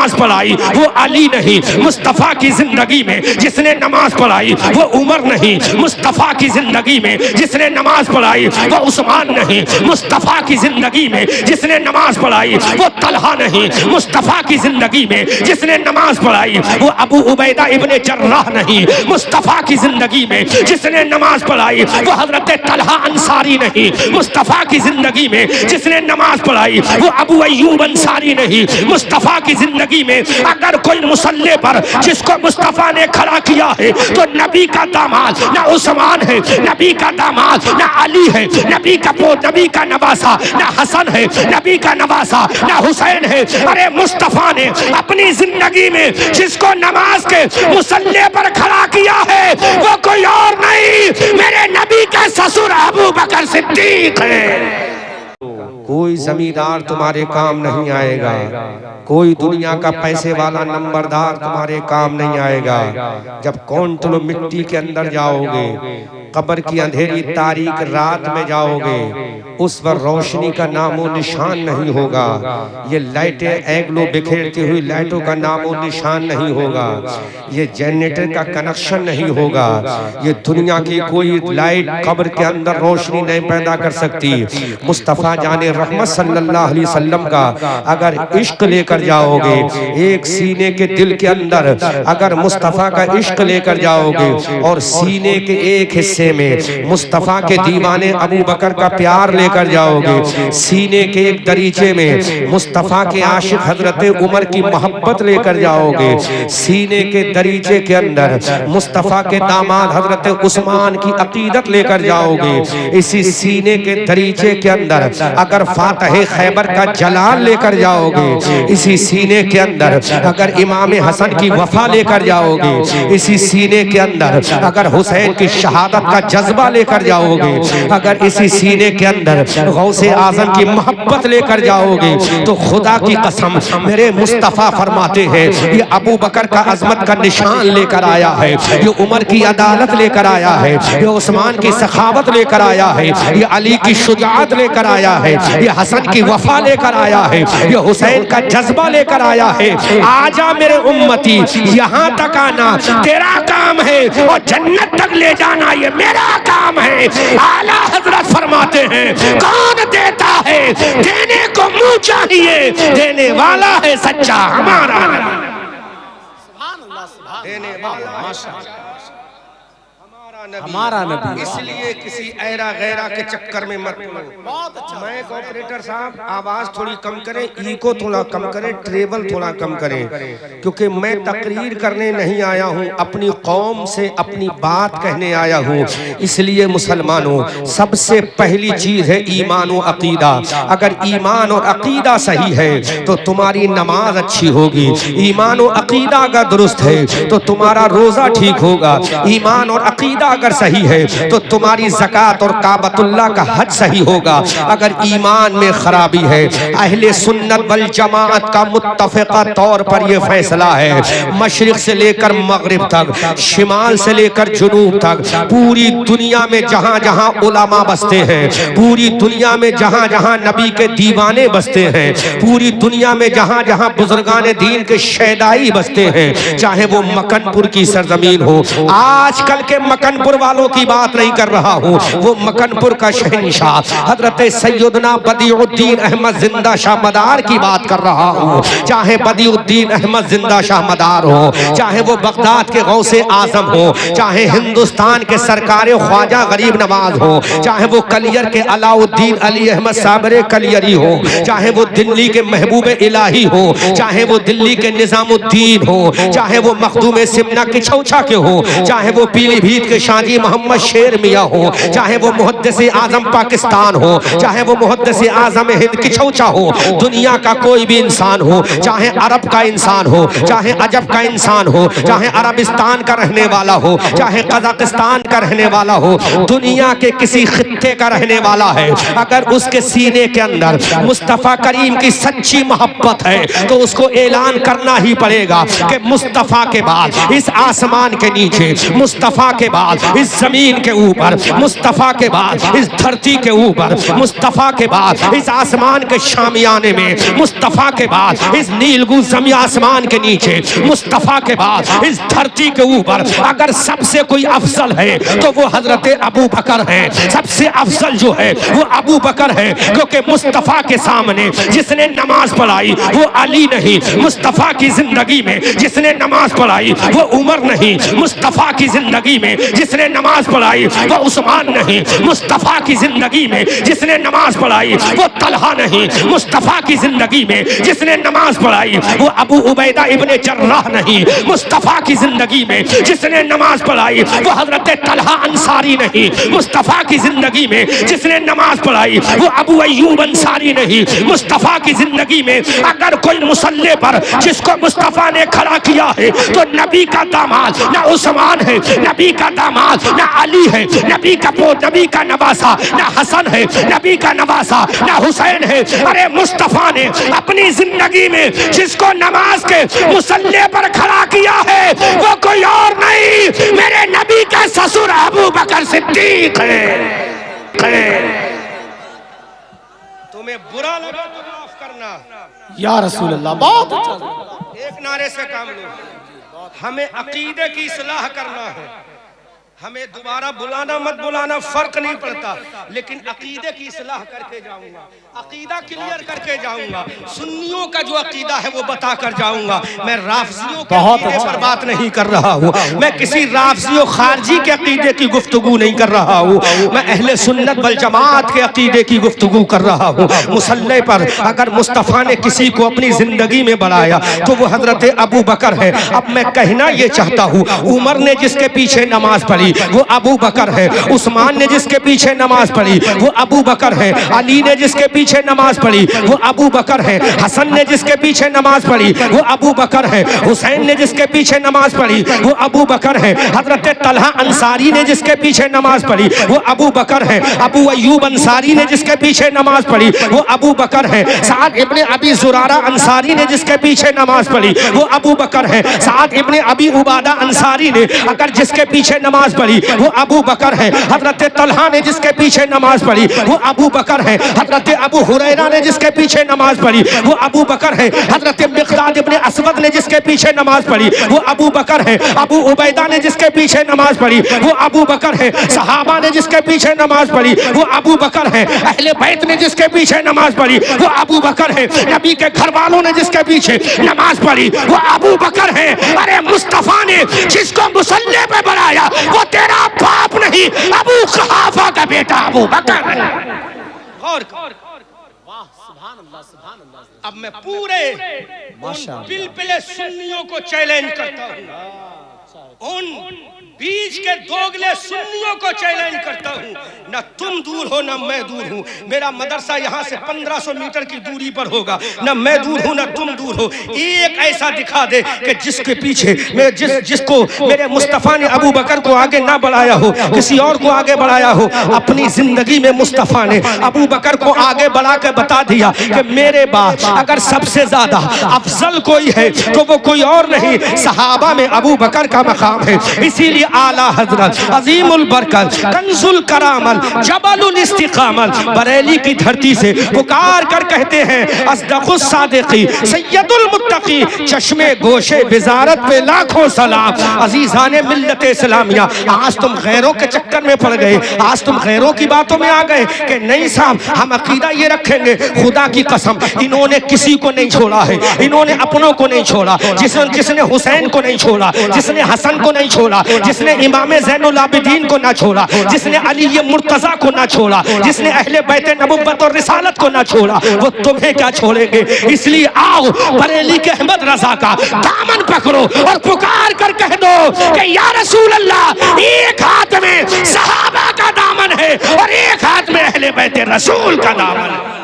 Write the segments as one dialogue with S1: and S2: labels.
S1: नमाज पढ़ाई वो अली नहीं, मुस्तफ़ा की जिंदगी में जिसने नमाज पढ़ाई वो उमर नहीं, मुस्तफ़ा की जिंदगी में जिसने नमाज पढ़ाई वो उस्मान नहीं, मुस्तफ़ा की जिंदगी में जिसने नमाज पढ़ाई वो तलहा नहीं, मुस्तफ़ा की जिंदगी में जिसने नमाज पढ़ाई वो अबू उबैदा इब्ने जर्राह नहीं, मुस्तफ़ा की जिंदगी में जिसने नमाज पढ़ाई वो हजरत तलहा अंसारी नहीं, मुस्तफ़ा की जिंदगी में जिसने नमाज पढ़ाई वो अबू अय्यूब अंसारी नहीं, मुस्तफ़ा की जिंदगी में अगर कोई मुसल्ले पर जिसको मुस्तफ़ा ने खड़ा किया है तो नबी का दामाद ना उस्मान है, नबी का दामाद ना अली है, नबी का पोत, नबी का नवासा ना हसन है, नबी का नवासा ना हुसैन है। अरे मुस्तफ़ा ने अपनी जिंदगी में जिसको नमाज के मुसल्ले पर खड़ा किया है वो कोई और नहीं, मेरे नबी का ससुर अबू बकर सिद्दीक है।
S2: कोई जमींदार तुम्हारे काम नहीं आएगा, कोई दुनिया का पैसे वाला नंबरदार तुम्हारे काम नहीं आएगा। जब कौंटलों मिट्टी के अंदर जाओगे, कब्र की अंधेरी तारीख रात में जाओगे, उस पर रोशनी का नामो निशान नहीं होगा। ये लाइटें एग्लो बिखेरती हुई लाइटों का नामो निशान नहीं होगा। ये जनरेटर का कनेक्शन नहीं होगा। ये दुनिया की कोई लाइट कब्र के अंदर रोशनी नहीं पैदा कर सकती। मुस्तफ़ा जाने रहमत सल्लल्लाहु अलैहि वसल्लम का अगर इश्क लेकर जाओगे, एक सीने के दिल के अंदर अगर मुस्तफ़ा का इश्क लेकर जाओगे और सीने के एक हिस्से में मुस्तफ़ा के दीवाने अबू बकर का प्यार लेकर जाओगे, सीने के एक दरीचे में मुस्तफ़ा के आशिक हजरत उमर की मोहब्बत लेकर जाओगे, सीने के दरीचे के अंदर मुस्तफ़ा के दामाद हजरत उस्मान की अकीदत लेकर जाओगे, इसी सीने के दरीचे के अंदर अगर फातह खैबर का जलाल लेकर जाओगे, इसी सीने के अंदर अगर इमाम हसन की वफा लेकर जाओगे, इसी सीने के अंदर अगर हुसैन की शहादत का जज्बा लेकर जाओगे, अगर इसी सीने के अंदर गौसे आजम की मोहब्बत लेकर जाओगे, तो खुदा की कसम मेरे मुस्तफ़ा फरमाते हैं ये अबू बकर का अजमत का निशान लेकर आया है, ये उमर की अदालत लेकर आया है, ये उस्मान की सखावत लेकर आया है, ये अली की शुजाअत लेकर आया है, ये हसन की वफा लेकर आया है, ये हुसैन का जज्बा लेकर आया है। आजा मेरे उम्मती यहाँ तक आना तेरा काम है और जन्नत तक ले जाना ये मेरा काम है। आला हजरत फरमाते हैं कौन देता है, देने को मुंह चाहिए, देने वाला है सच्चा हमारा। देने वाला माशाअल्लाह हमारा नबी। इसलिए किसी ऐरा गैरा के चक्कर में मत पड़ो। मैं ऑपरेटर साहब आवाज थोड़ी कम करें, इको थोड़ा कम करें, ट्रेबल थोड़ा कम करें, क्योंकि मैं तकरीर करने नहीं आया हूं, अपनी कौम से अपनी बात कहने आया हूं। इसलिए मुसलमानों सबसे पहली चीज है ईमान और अकीदा। अगर ईमान और अकीदा सही है तो तुम्हारी नमाज अच्छी होगी, ईमान और अकीदा अगर दुरुस्त है तो तुम्हारा रोजा ठीक होगा, ईमान और अकीदा अगर सही है तो तुम्हारी ज़कात और काबतुल्लाह का हज सही होगा। अगर ईमान में खराबी है, अहले सुन्नत वल जमाअत का मुत्तफ़िक़ा तौर पर यह फैसला है, मशरिक़ से लेकर मगरिब तक, शिमाल से लेकर जुनूब तक, पूरी दुनिया में जहाँ जहाँ उलमा बसते हैं, पूरी दुनिया में जहाँ जहाँ नबी के दीवाने बसते हैं, पूरी दुनिया में जहाँ जहाँ बुजुर्गान दीन के शहदाई बसते हैं, चाहे वो मकनपुर की सरजमीन हो, आजकल के मकनपुर वालों की बात नहीं कर रहा हूँ, वो मकनपुर का शहंशाह हजरत सैयदना बदिउद्दीन अहमद जिंदा शाह मदार की बात कर रहा हूँ। चाहे बदिउद्दीन अहमद जिंदा शाह मदार हो, चाहे वो बगदाद के गौसे आजम हो, चाहे हिंदुस्तान के सरकार ख्वाजा गरीब नवाज हो, चाहे वो कलियर के अलाउद्दीन अली अहमद साबरे कलियरी हो, चाहे वो दिल्ली के महबूब इलाही हो, चाहे वो दिल्ली के निजामुद्दीन हो, चाहे वो मखदूम सिमना के छौछा के हो, चाहे वो पीलीभीत के शाजी मोहम्मद शेर मियाँ हो, चाहे वो मुहद्दिस आजम पाकिस्तान हो, चाहे वो मुहद्दिस आजम हिंद की छौछा हो, दुनिया का कोई भी इंसान हो, चाहे अरब का इंसान हो, चाहे अजब का इंसान हो, चाहे अरबिस्तान का रहने वाला हो, चाहे कजाकिस्तान का रहने वाला हो, दुनिया के किसी खित्ते का रहने वाला है, अगर उसके सीने के अंदर मुस्तफ़ा करीम की सच्ची मोहब्बत है तो उसको ऐलान करना ही पड़ेगा कि मुस्तफ़ा के बाद इस आसमान के नीचे, मुस्तफ़ा के बाद
S1: इस जमीन के ऊपर, मुस्तफ़ा के बाद इस धरती के ऊपर, मुस्तफ़ा के बाद इस आसमान के शामियाने में, मुस्तफ़ा के बाद इस नीलगू ज़मीन आसमान के नीचे, मुस्तफ़ा के बाद इस धरती के ऊपर अगर सबसे कोई अफजल है तो वो हजरत अबू बकर है। सबसे अफजल जो है वो अबू बकर है, क्योंकि मुस्तफ़ा के सामने जिसने नमाज पढ़ाई वो अली नहीं, मुस्तफ़ा की जिंदगी में जिसने नमाज पढ़ाई वो उमर नहीं, मुस्तफ़ा की जिंदगी में जिसने नमाज पढ़ाई वो उस्मान नहीं, मुस्तफ़ा की जिंदगी में जिसने नमाज पढ़ाई वो तलहा नहीं, मुस्तफ़ा की जिंदगी में जिसने नमाज पढ़ाई वो अबू उबैदा इब्ने जर्राह नहीं, मुस्तफ़ा की जिंदगी में जिसने नमाज पढ़ाई वो हजरत तलहा अंसारी नहीं, मुस्तफ़ा की जिंदगी में जिसने नमाज पढ़ाई वो अबू अय्यूब अंसारी नहीं। मुस्तफ़ा की जिंदगी में अगर कोई मुसल्ले पर जिसको मुस्तफ़ा ने खड़ा किया है तो नबी का दामाद ना उस्मान है, नबी का दामाद ना अली है, नबी का पोत, नबी का नवासा ना हसन है, नबी का नवासा ना हुसैन है। अरे मुस्तफ़ा ने अपनी जिंदगी में जिसको नमाज के मुसल्ले पर खड़ा किया है वो कोई और नहीं, मेरे नबी का ससुर अबू बकर सिद्दीक है।
S2: तुम्हें बुरा लगा तो माफ करना।
S3: या रसूल अल्लाह, बहुत अच्छा।
S2: एक नारे से काम लो। हमें अकीदे की इस्लाह करना है, हमें दोबारा बुलाना मत बुलाना फर्क नहीं पड़ता, लेकिन अकीदे की इस्लाह करके जाऊंगा, अकीदा क्लियर करके जाऊंगा। सुन्नियों का जो अकीदा है वो बता कर जाऊंगा। मैं राफजियों के अकीदे पर बात नहीं कर रहा हूँ, मैं किसी राफजियों खारजी के अकीदे की गुफ्तगू नहीं कर रहा हूँ, मैं अहले सुन्नत वल जमात के अकीदे की गुफ्तगू कर रहा हूँ। मुसल्ले पर अगर मुस्तफ़ा ने किसी को अपनी जिंदगी में बढ़ाया तो वो हजरत अबू बकर है। अब मैं कहना ये चाहता हूँ, उमर ने जिसके पीछे नमाज पढ़ी वो अबू बकर है, उस्मान ने जिसके पीछे नमाज पढ़ी वो अबू बकर है, अली ने जिसके पीछे नमाज पढ़ी वो अबू बकर है, हसन ने जिसके पीछे नमाज पढ़ी वो अबू बकर है, हुसैन ने जिसके पीछे नमाज पढ़ी वो अबू बकर है, हजरत तलहा अंसारी ने जिसके पीछे नमाज पढ़ी वो अबू बकर है, अबू अय्यूब अंसारी ने जिसके पीछे नमाज पढ़ी वो अबू बकर है, साद इब्ने अबी जुरारा अंसारी ने जिसके पीछे नमाज पढ़ी वो अबू बकर है, साद इब्ने अबी उबादा अंसारी ने अगर जिसके पीछे नमाज पढ़ी वो अबू बकर है, हजरत तलहा ने जिसके पीछे नमाज पढ़ी वो अबू बकर है, हजरत अबू हुरैरा ने जिसके पीछे नमाज पढ़ी वो अबू बकर है, हजरत मिक़दाद इब्ने असवद ने जिसके पीछे नमाज पढ़ी वो अबू बकर है, अबू उबैदा ने जिसके पीछे नमाज पढ़ी वो अबू बकर है, सहाबा ने जिसके पीछे नमाज पढ़ी वो अबू बकर है, अहले बैत ने जिसके पीछे नमाज पढ़ी वो अबू बकर है, नबी के घर वालों ने जिसके पीछे नमाज पढ़ी वो अबू बकर है। अरे मुस्तफ़ा ने जिसको मुसल्ले पे बनाया वो तेरा बाप नहीं, अबू कुहाफा का बेटा अबू बकर है। और
S3: वाह, सुभान अल्लाह, सुभान अल्लाह।
S2: अब मैं पूरे उन पिलपिले सुन्नियों को चैलेंज करता हूँ, उन बीच के दोगले सुन्नियों को चैलेंज करता हूँ। न तुम दूर हो न मैं दूर हूँ, मेरा मदरसा यहाँ से 1500 मीटर की दूरी पर होगा, न मैं दूर हूँ न तुम दूर हो। एक ऐसा दिखा दे कि जिसके पीछे जिसको मेरे मुस्तफ़ा ने अबू बकर को आगे ना बढ़ाया हो, किसी और को आगे बढ़ाया हो। अपनी जिंदगी में मुस्तफ़ा ने अबू बकर को आगे बढ़ा के बता दिया कि मेरे बाद अगर सबसे ज्यादा अफजल कोई है तो वो कोई और नहीं, सहाबा में अबू बकर का मकाम है। इसीलिए आला हजरत अजीमुल बरकत कंजुल करामल जबलुल इस्तिकामल बरेली की धरती से पुकार कर कहते हैं अस्दकुस सादिकी सैयदुल मुत्तकी चश्मे गोशे विजारत पे लाखों सलाम। अजीजाने मिल्लत इस्लामिया, आज तुम गैरों के चक्कर में पड़ गए, आज तुम गैरों की बातों में आ गए कि नहीं साहब हम अकीदा ये रखेंगे। खुदा की कसम इन्होंने किसी को नहीं छोड़ा है, इन्होंने अपनों को नहीं छोड़ा, जिसने हुसैन को नहीं छोड़ा, जिसने हसन को नहीं छोड़ा, जिसने इमाम ज़ैनुल आबिदीन को ना छोड़ा, जिसने अली मुर्तजा को ना छोड़ा, जिसने अहले बैत नबुव्वत और रिसालत को ना छोड़ा, वो तुम्हें क्या छोड़ेंगे। इसलिए आओ बरेली के अहमद रजा का दामन पकड़ो और पुकार कर कह दो कि या रसूल अल्लाह, एक हाथ में सहाबा का दामन है और एक हाथ में अहले बैत रसूल का दामन है।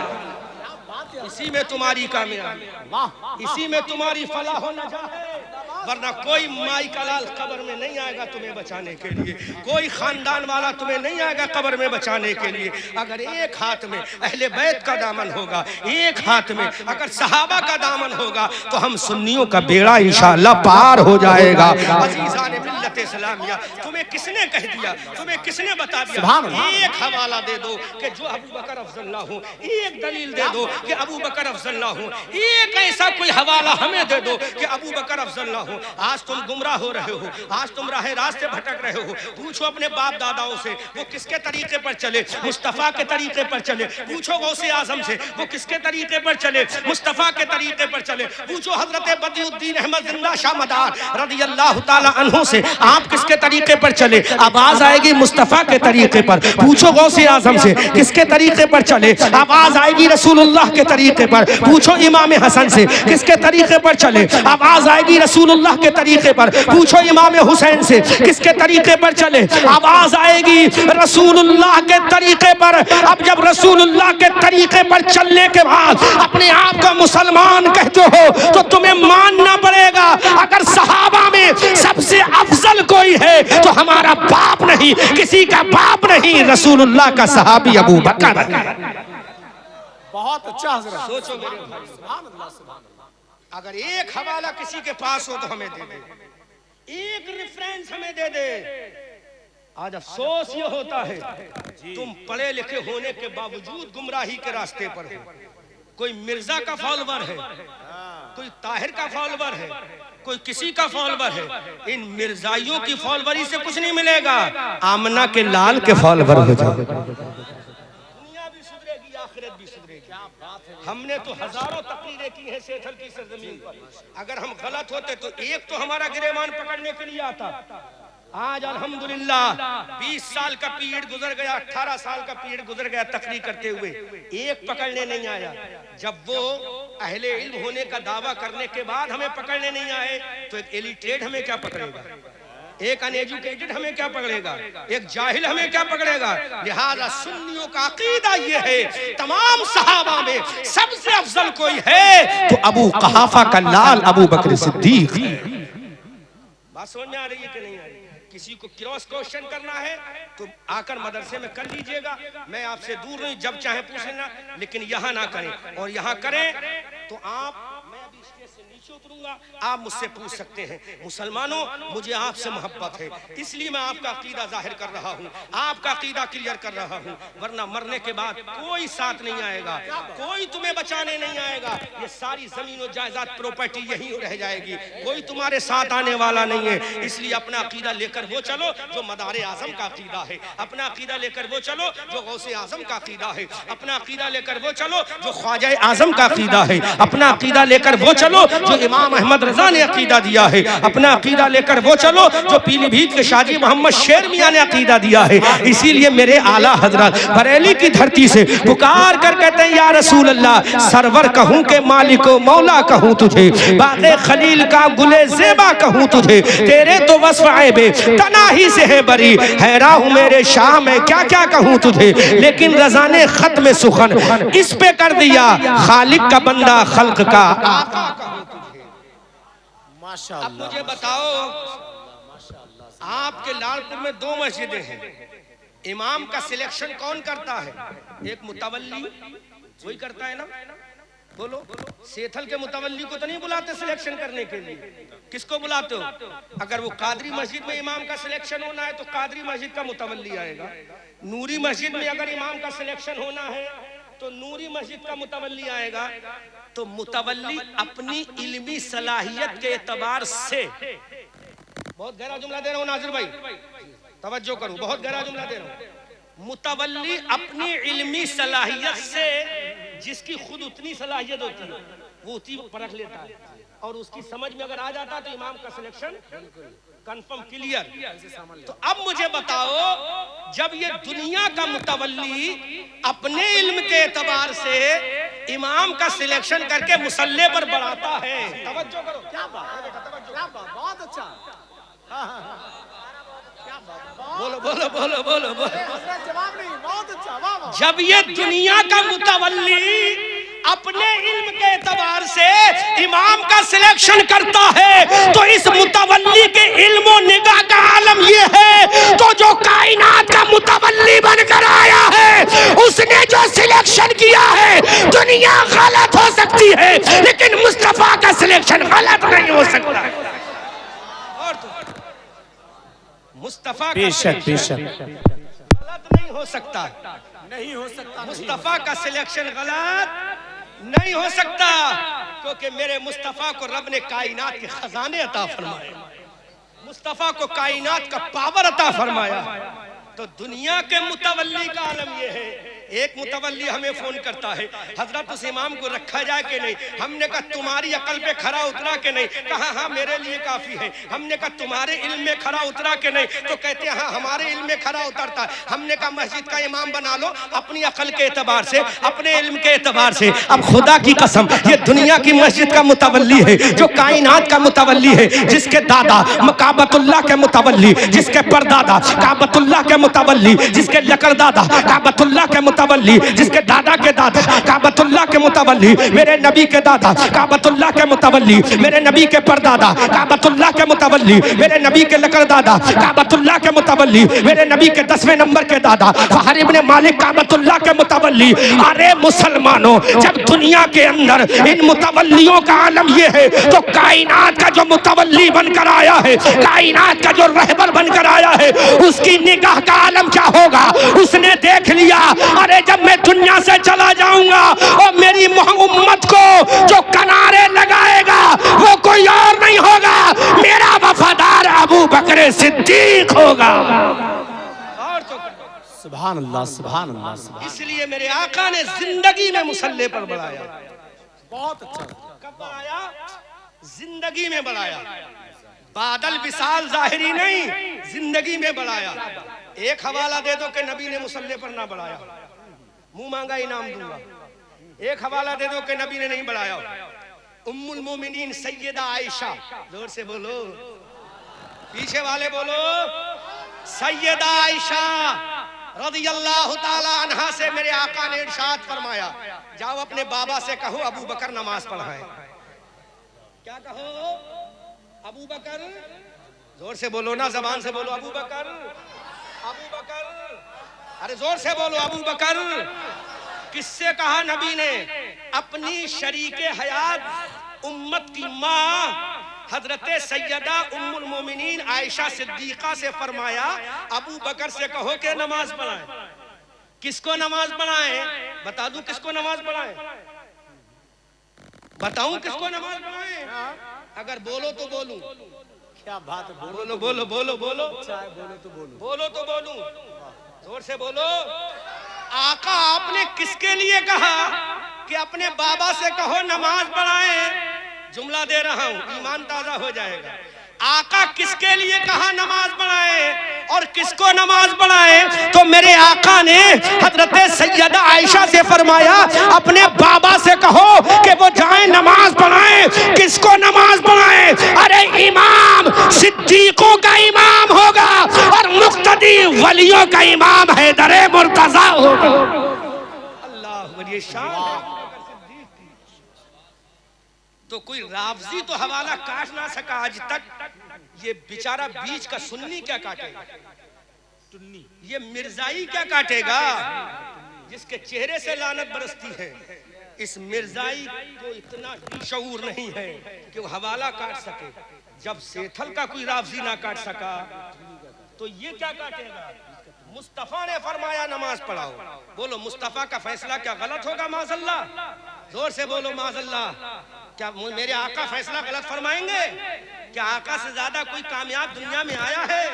S2: इसी में तुम्हारी कामयाबी, इसी में तुम्हारी फलाह हो नजात है। वरना कोई माई का लाल कब्र में नहीं आएगा तुम्हें बचाने के लिए, कोई खानदान वाला तुम्हें नहीं आएगा कब्र में बचाने के लिए। अगर एक हाथ में अहले बैत का दामन होगा, एक हाथ में अगर सहाबा का दामन होगा तो हम सुन्नियों का बेड़ा इंशाअल्लाह पार हो जाएगा। अज़ीज़ान मिल्लत हजरत इस्लामिया, तुम्हें किसने कह दिया, तुम्हें किसने बता दिया?
S3: सुभान अल्लाह।
S2: एक हवाला दे दो कि जो अबू बकर अफजल ना हो, एक दलील दे दो कि अबू बकर अफजल ना हो, एक ऐसा कोई हवाला हमें दे दो कि अबू बकर अफजल ना हो। आज तुम गुमराह हो रहे हो, आज तुम राह रास्ते भटक रहे हो। पूछो अपने बाप दादाओं से वो किसके तरीके पर चले, मुस्तफ़ा के तरीके पर चले। पूछो गौसे आजम से वो किसके तरीके पर चले, मुस्तफ़ा के तरीके पर चले। पूछो हजरत बदियुद्दीन अहमद जिंदा शाह मदार रज़ी अल्लाह ताला अन्हु से आप किसके तरीके पर चले। आवाज आएगी मुस्तफ़ा के तरीके पर। पूछो गौसे आजम से किसके तरीके पर चले, आवाज आएगी रसूलुल्लाह के तरीके पर। पूछो इमाम हसन से किसके तरीके पर चले, आवाज आएगी रसूलुल्लाह के तरीके पर। पूछो इमाम हुसैन से किसके तरीके पर चले, आवाज आएगी रसूलुल्लाह के तरीके पर। अब जब रसूलुल्लाह के तरीके पर चलने के बाद अपने आप को मुसलमान कहते हो तो तुम्हें मानना पड़ेगा अगर सहाबा में सबसे अफजल कोई है तो हमारा बाप नहीं, किसी का बाप नहीं, रसूलुल्लाह का सहाबी अबू बकर है।
S3: बहुत अच्छा हजरत।
S2: सोचो मेरे भाई,
S3: सुभान अल्लाह, सुभान अल्लाह।
S2: अगर एक हवाला किसी के पास हो तो हमें दे दे, एक रेफरेंस हमें दे दे। आज अफसोस ये होता है तुम पढ़े लिखे होने के बावजूद गुमराही के रास्ते पर हो। कोई मिर्जा का फॉलोवर है, कोई ताहिर का फॉलोवर है, कोई किसी का फॉलोवर है। इन मिर्जाइयों की फॉलोवरी से कुछ नहीं मिलेगा। आमना के लाल के फॉलोवर हो जाओ, दुनिया भी सुधरेगी, आखिरत भी सुधरेगी। हमने तो हजारों तकरीरें की हैं सेठल की सरजमीन पर। अगर हम गलत होते तो एक तो हमारा गिरेबान पकड़ने के लिए आता। आज अल्हम्दुलिल्लाह 20 साल का पीरियड गुजर गया, 18 साल का पीरियड गुजर गया तकरीर करते हुए, एक पकड़ने नहीं आया। जब वो अहले इल्म होने का दावा करने के बाद हमें पकड़ने नहीं आए तो एक एलिटेड हमें क्या पकड़ेगा, एक अनएजुकेटेड हमें क्या पकड़ेगा, एक जाहिल हमें क्या पकड़ेगा। लिहाजा सुन्नियों का अकीदा ये है तमाम सहाबा में सबसे अफजल कोई है तो अबू कहाफा का लाल अबू बकर सिद्दीक। बात समझ में आ रही है कि नहीं आ रही? किसी को क्रॉस क्वेश्चन करना है तो आकर मदरसे में कर लीजिएगा, मैं आपसे दूर नहीं, जब चाहे पूछ लेना, लेकिन यहाँ ना करें। और यहाँ करें तो आप, मैं अभी स्टेज से नीचे उतरूंगा, आप मुझसे पूछ सकते हैं। मुसलमानों, मुझे आपसे मोहब्बत है, इसलिए मैं आपका अकीदा जाहिर कर रहा हूँ, आपका अकीदा क्लियर कर रहा हूँ। वरना मरने के बाद कोई साथ नहीं आएगा, कोई तुम्हें बचाने नहीं आएगा। ये सारी जमीन और जायदाद प्रॉपर्टी यहीं रह जाएगी, कोई तुम्हारे साथ आने वाला नहीं है। इसलिए अपना अकीदा लेकर वो चलो जो मदार आजम का अकीदा है, अपना अकीदा लेकर वो चलो जो गौसे आजम का अकीदा है, अपना अकीदा लेकर वो चलो जो ख्वाजा आजम का अकीदा है, अपना अकीदा लेकर वो चलो जो इमाम अहमद रजा ने अकीदा दिया है, अपना अकीदा लेकर वो चलो जो पीलीभीत के शाजी मोहम्मद शेर मियां ने अकीदा दिया है। इसीलिए मेरे आला हजरत बरेली की धरती से पुकार कर कहते हैं या रसूल अल्लाह, सरवर कहूँ के मालिको मौला कहूँ तुझे, बाग़े खलील का गुले ज़ेबा कहूँ तुझे, तेरे तो वस्फ़ ऐबे तनाही से है बरी, हैरा हूँ मेरे शाह में क्या क्या कहूँ तुझे। लेकिन रज़ा ने खत में सुखन इस पे कर दिया, खालिक का बंदा खल्क का आका कहूँ तुझे।
S3: माशाअल्लाह।
S2: अब मुझे बताओ, आपके लालपुर में 2 मस्जिदें हैं, इमाम का सिलेक्शन कौन करता है? एक मुतवल्ली वही करता है ना, बोलो। सेठल के मुतवल्ली को तो नहीं बुलाते सिलेक्शन करने के लिए, किसको बुलाते हो? अगर वो कादरी मस्जिद में इमाम का सिलेक्शन होना है तो कादरी मस्जिद का मुतवल्ली आएगा। नूरी मस्जिद में अगर इमाम का सिलेक्शन होना है तो नूरी मस्जिद का मुतवल्ली आएगा। तो मुतवल्ली अपनी इल्मी सलाहियत के एतबार से, बहुत गहरा जुमला दे रहा हूँ नाज़िर भाई, तवज्जो करो, बहुत गहरा जुमला दे रहा हूँ। मुतवल्ली अपनी इल्मी सलाहियत से, जिसकी खुद उतनी सलाहियत होती है वो उतनी परख लेता है, और उसकी समझ में अगर आ जाता है तो इमाम का सिलेक्शन कंफर्म क्लियर। तो अब मुझे बताओ, जब ये दुनिया का मुतवल्ली अपने इल्म के एतबार से इमाम का सिलेक्शन करके मुसल्ले पर बढ़ाता है, तवज्जो करो,
S3: क्या बात, क्या बात, बहुत अच्छा।
S2: बोलो बोलो बोलो बोलो बोलो।
S3: जवाब नहीं, बहुत अच्छा, वाह वाह।
S2: जब ये दुनिया का मुतवल्ली अपने इल्म के एतबार से इमाम का सिलेक्शन करता है तो इस मुतवल्ली के इल्म और निगाह का आलम ये है, तो जो कायनात का मुतवल्ली बनकर आया है उसने जो सिलेक्शन किया है, दुनिया गलत हो सकती है लेकिन मुस्तफा का सिलेक्शन गलत नहीं हो सकता। और तो मुस्तफा का
S3: बेशक बेशक
S2: गलत नहीं हो सकता,
S3: नहीं हो सकता,
S2: मुस्तफा का सिलेक्शन गलत नहीं हो सकता, क्योंकि मेरे मुस्तफा को रब ने कायनात के खजाने अता फरमाए, मुस्तफा को कायनात का पावर अता फरमाया। तो दुनिया के मुतवल्ली का आलम यह है, एक मुतवल्ली हमें फोन करता है, हजरत उस इमाम को रखा जाए कि नहीं। हमने कहा तुम्हारी अकल पे खरा उतरा के नहीं। कहा हाँ मेरे लिए काफी है। हमने कहा तुम्हारे इल्म में खरा उतरा के नहीं। तो कहते हैं हाँ हमारे इल्म में खरा उतरता है। हमने कहा मस्जिद का इमाम बना लो अपनी अकल के एतबार से, अपने इल्म के एतबार से। अब खुदा की कसम ये दुनिया की मस्जिद का मुतवल्ली है, जो कायनात का मुतवल्ली है, जिसके दादा काबतुल्लाह के मुतवल्ली, जिसके परदादा काबतुल्लाह के मुतवल्ली, जिसके लकड़दादा काबतुल्लाह के मुतवल्ली, जिसके दादा के दादा काबतुल्लाह के मुतवल्ली, मेरे नबी के दादा काबतुल्लाह के मुतवल्ली, मेरे नबी के परदादा काबतुल्लाह के मुतवल्ली, मेरे नबी के लकड़दादा काबतुल्लाह के मुतवल्ली, मेरे नबी के 10वें नंबर के दादा फहर इब्ने मालिक काबतुल्लाह के मुतवल्ली। अरे मुसलमानों, जब दुनिया के अंदर इन मुतवल्लियों का आलम ये है, तो कायनात का जो मुतवल्ली बनकर आया है, कायनात का जो रहबर बनकर आया है, उसकी निगाह का आलम क्या होगा। उसने देख लिया, अरे जब मैं दुनिया से चला जाऊंगा और मेरी उम्मत को जो किनारे लगाएगा वो कोई और नहीं होगा, मेरा वफादार अबू बकर सिद्दीक होगा। और तो
S3: सुभान अल्लाह, सुभान अल्लाह, सुभान।
S2: इसलिए मेरे आका ने जिंदगी में मुसल्ले पर बढ़ाया।
S3: बहुत अच्छा।
S2: कब बढ़ाया? जिंदगी में बढ़ाया। बादल विशाल जाहिरी नहीं, जिंदगी में बढ़ाया। एक हवाला दे दो कि नबी ने मुसल्ले पर ना बढ़ाया, मुंह मांगा इनाम दूंगा। एक हवाला दे दो कि नबी ने नहीं बढ़ाया। उम्मुल मोमिनीन सैयदा आयशा, जोर से बोलो, पीछे वाले बोलो, सैयदा आयशा रज़ियल्लाहु ताला अन्हा से मेरे आका ने इरशाद फरमाया, जाओ अपने बाबा से कहो अबू बकर नमाज पढ़ाए। क्या कहो? अबू बकर, जोर से बोलो ना, जबान से बोलो, अबू बकर, अबू बकर, अरे जोर से बोलो, अबू बकर। किससे कहा नबी ने? अपनी शरीके हयात उम्मत की माँ हजरत सैयदा उम्मुल मोमिनीन आयशा सिद्दीका से फरमाया, अबू बकर से कहो कि नमाज पढ़ाए। किसको नमाज पढ़ाए? बता दूं किसको नमाज पढ़ाए? बताऊं किसको नमाज पढ़ाए? अगर बोलो तो बोलूं।
S3: क्या बात है,
S2: बोलो बोलो बोलो बोलो,
S3: चाहे बोलो तो बोलो,
S2: बोलो तो बोलूं, जोर से बोलो। आका आपने किसके लिए कहा कि अपने बाबा से कहो नमाज पढ़ाए? जुमला दे रहा हूं, ईमान ताजा हो जाएगा। आका किसके लिए कहा नमाज पढ़ाए और किसको नमाज पढ़ाए? तो मेरे आका ने हजरत सैयदा आयशा से फरमाया, अपने बाबा से कहो कि वो जाए नमाज पढ़ाए। किसको नमाज पढ़ाए? अरे इमाम सिद्दीकों का इमाम होगा और मुक्तदी वलियों का इमाम हैदर मुर्तजा होगा। अल्लाह ये शान। तो कोई रावजी तो हवाला काट ना सका आज तक। ये बेचारा बीच का सुन्नी क्या काटेगा? ये मिर्जाई क्या काटेगा? जिसके चेहरे से लानत बरसती है। इस मिर्जाई को इतना शऊर नहीं है कि वो हवाला काट सके। जब सेथल का कोई रावजी ना काट सका तो ये क्या काटेगा? मुस्तफा ने फरमाया नमाज पढ़ाओ। बोलो मुस्तफा का फैसला क्या गलत होगा? माज़अल्लाह, जोर से बोलो माज़अल्लाह। क्या मेरे आका फैसला गलत फरमाएंगे? क्या आका से ज्यादा कोई कामयाब दुनिया में आया है?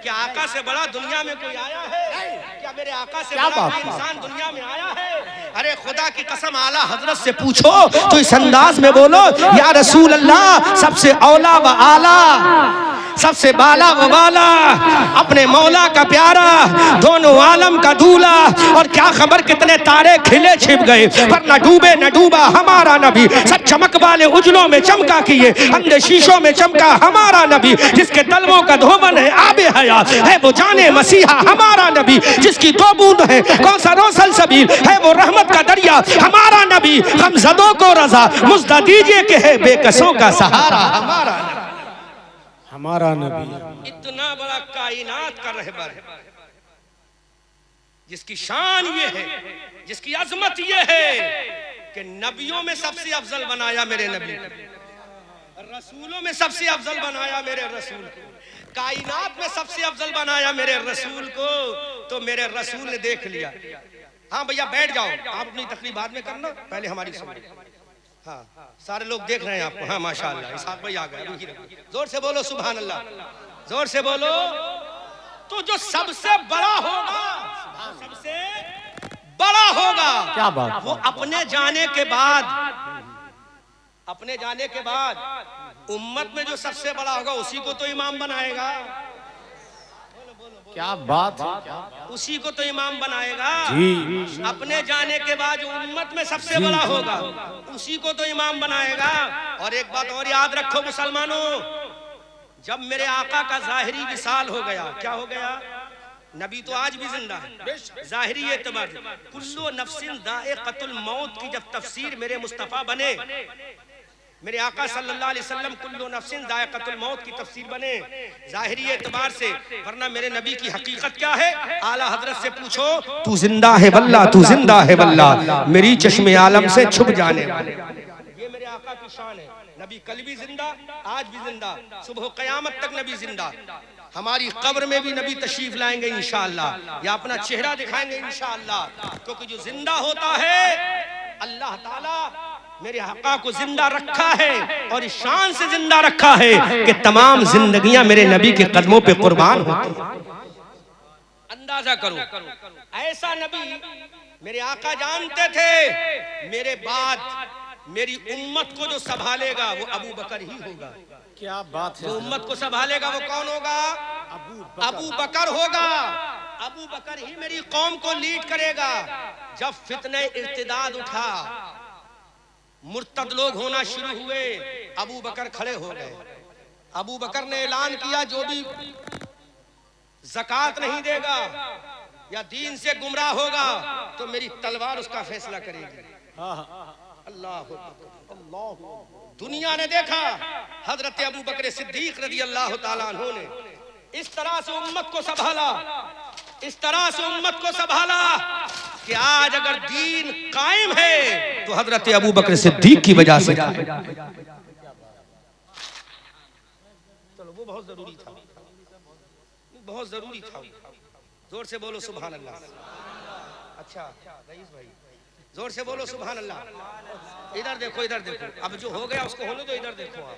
S2: क्या आका से बड़ा दुनिया में कोई आया है? क्या मेरे आका से बड़ा कोई इंसान दुनिया में आया है? अरे खुदा की कसम, आला हजरत से पूछो तो इस अंदाज में बोलो, या रसूल अल्लाह, सबसे औला व आला, सबसे बाला व बाला, अपने मौला का प्यारा, दोनों आलम का दूल्हा। और क्या खबर कितने तारे खिले छिप गए, पर न डूबे न डूबा हमारा नबी। सब चमक वाले उजलों में चमका किए, अंधे शीशों में चमका हमारा नबी। जिसके तलवों का धोवन है आबे हयात है, वो जाने मसीहा हमारा नबी। जिसकी दो बूंद है कौसर सलसबील है, वो रहमत का दरिया हमारा नबी। गमज़दों को रजा मुज़्दा दीजिए कि है बेकसों का सहारा हमारा नबी।
S3: हमारा नबी
S2: इतना बड़ा कायनात का रहबर है, जिसकी शान ये है, जिसकी अजमत ये है कि नबियों में सबसे अफजल बनाया मेरे नबी। रसूलों में सबसे अफजल बनाया मेरे रसूल को, कायनात में सबसे अफजल बनाया मेरे रसूल को, तो मेरे रसूल ने देख लिया। हाँ भैया बैठ जाओ, आप अपनी तकरीर बाद में करना, पहले हमारी सुनो। हाँ सारे लोग देख रहे हैं आपको। हाँ माशाअल्लाह, इसाक भाई आ गए। जोर से बोलो सुभान अल्लाह, जोर से बोलो। तो जो सबसे बड़ा होगा, सबसे बड़ा होगा,
S3: क्या बात,
S2: वो अपने जाने के बाद, अपने जाने के बाद उम्मत में जो सबसे बड़ा होगा उसी को तो इमाम बनाएगा।
S3: क्या बात है,
S2: उसी को तो इमाम बनाएगा
S3: जी।
S2: अपने जाने के बाद जो उम्मत में सबसे बड़ा होगा उसी को तो इमाम बनाएगा। और एक बात और याद रखो मुसलमानों, जब मेरे आका का ज़ाहिरी विसाल हो गया, क्या हो गया? नबी तो आज भी जिंदा है, ज़ाहिरी एतबार से। कुल्लु नफ्सिन दाइक़तुल मौत की जब तफसीर मेरे मुस्तफ़ा बने, मेरे आका सल्लल्लाहु अलैहि वसल्लम कुल्लु नफ्सिन दाइक़तुल मौत की तफसीर बने ज़ाहिरी एतबार से, वरना मेरे नबी की हकीकत क्या है? आला हजरत से पूछो, तू जिंदा है वल्लाह, तू जिंदा है वल्लाह, मेरी चश्मे आलम से छुप जाने वाले। ये मेरे आका की शान है। नबी कल भी जिंदा, आज भी जिंदा, सुबह क़यामत तक नबी जिंदा। हमारी कब्र में भी नबी तशरीफ लाएंगे इंशाअल्लाह, या अपना चेहरा दिखाएंगे इंशाअल्लाह, क्योंकि जो जिंदा होता है अल्लाह ताला मेरे आका को जिंदा रखा है और इस शान से जिंदा रखा है कि तमाम जिंदगियां मेरे नबी के कदमों पे कुर्बान होती हैं। अंदाजा करो, ऐसा नबी मेरे आका जानते थे मेरे बाद मेरी उम्मत को जो संभालेगा वो अबू बकर ही होगा।
S3: क्या बात है,
S2: जो उम्मत को संभालेगा वो कौन होगा? अबू बकर होगा। अबू बकर ही मेरी कौम को लीड करेगा। जब फितने इर्तिदाद उठा, मुर्तद लोग होना शुरू हुए, अबू बकर खड़े हो गए। अबू बकर ने ऐलान किया, जो भी ज़कात नहीं देगा या दीन से गुमराह होगा तो मेरी तलवार उसका फैसला करेगी। अल्लाह अल्लाह। दुनिया ने देखा हजरत अबू बकर सिद्दीक रज़ी अल्लाह ताला अन्हु ने इस तरह से उम्मत को संभाला, इस तरह से उम्मत को संभाला कि आज अगर दीन कायम है तो हजरत अबू बकर सिद्दीक की वजह से। चलो वो बहुत जरूरी था, बहुत जरूरी था। जोर से बोलो सुभान अल्लाह। अच्छा रईस भाई, जोर से बोलो सुभान अल्लाह। इधर देखो, इधर देखो, अब जो हो गया उसको होने दो। इधर देखो, आप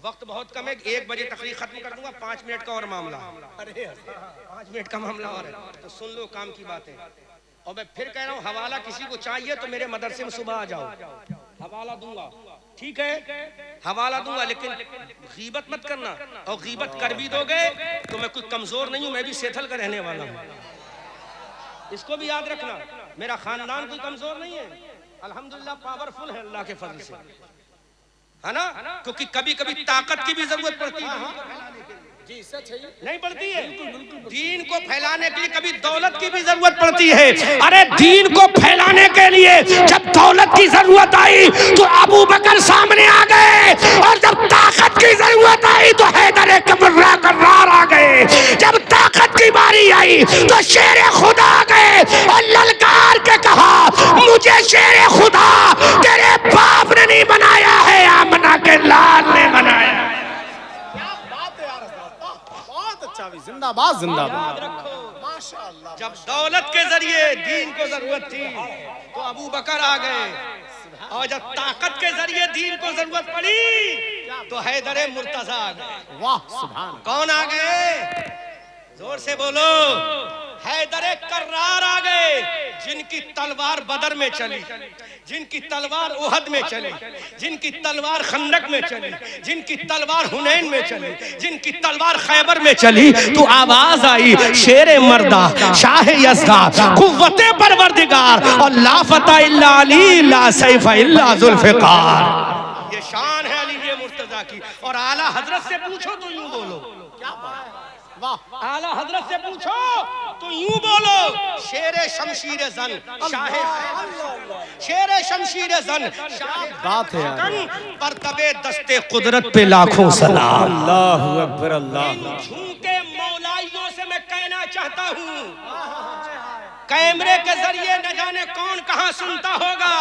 S2: वक्त बहुत कम है, 1 बजे तकरीर खत्म कर दूंगा, 5 मिनट का और मामला। अरे 5 मिनट का मामला और है, तो सुन लो काम की बातें। और मैं फिर कह रहा हूँ, हवाला किसी को चाहिए तो मेरे मदरसे में सुबह आ जाओ, हवाला दूंगा, ठीक है? हवाला दूंगा, लेकिन गीबत मत करना। और गीबत कर भी दोगे तो मैं कोई कमजोर नहीं हूँ, मैं भी सेठल का रहने वाला हूँ। इसको भी याद रखना, मेरा खानदान कोई कमजोर नहीं है, अल्हम्दुलिल्लाह पावरफुल है अल्लाह के फजल से, है ना? क्योंकि कभी कभी ताकत की भी जरूरत पड़ती है।
S3: जी सच है,
S2: नहीं पड़ती है? दीन को फैलाने के लिए कभी दौलत की भी जरूरत पड़ती है। अरे दीन को फैलाने के लिए जब दौलत की जरूरत आई तो अबू बकर सामने आ गए, और जब ताकत की जरूरत आई तो हैदर कर्रार आ गए। जब ताकत की बारी आई तो शेर खुदा आ गए और ललकार के कहा, मुझे शेर खुदा तेरे बाप ने नहीं बनाया है, आमना के लाल ने बनाया।
S3: जिंदाबाद जिंदाबाद।
S2: माशाअल्लाह। जब दौलत के जरिए दीन को जरूरत थी तो अबू बकर आ गए, और जब ताकत के जरिए दीन को जरूरत पड़ी तो हैदर मुर्तजा आ गए।
S3: वाह सुभान।
S2: कौन आ गए? जोर से बोलो। हैदर कर्रार आ गए, जिनकी तलवार बदर में चली, जिनकी तलवार उहद में चली, जिनकी तलवार खंदक में चली, जिनकी तलवार हुनैन में चली, जिनकी तलवार खैबर में चली, तो आवाज आई, शेर मर्दा शाह यज़दा कुव्वते परवरदिगार और ला फता इल्ला अली ला सैफ इल्ला जुल्फ़िकार। ये शान है अली ये मुर्तजा की। और आला हजरत से पूछो तो यूं बोलो। क्या बात है, वाह। आला हजरत से पूछो तो यूं बोलो, शेरे शमशीर जन शाहे, शेरे शमशीर जन शाहे
S3: बात है यार।
S2: पर तबे दस्ते कुदरत पे लाखों सलाम।
S3: अल्लाहु अकबर अल्लाह।
S2: झूठे मौलाइयों से मैं कहना चाहता हूँ, कैमरे के जरिए न जाने कौन कहां सुनता होगा।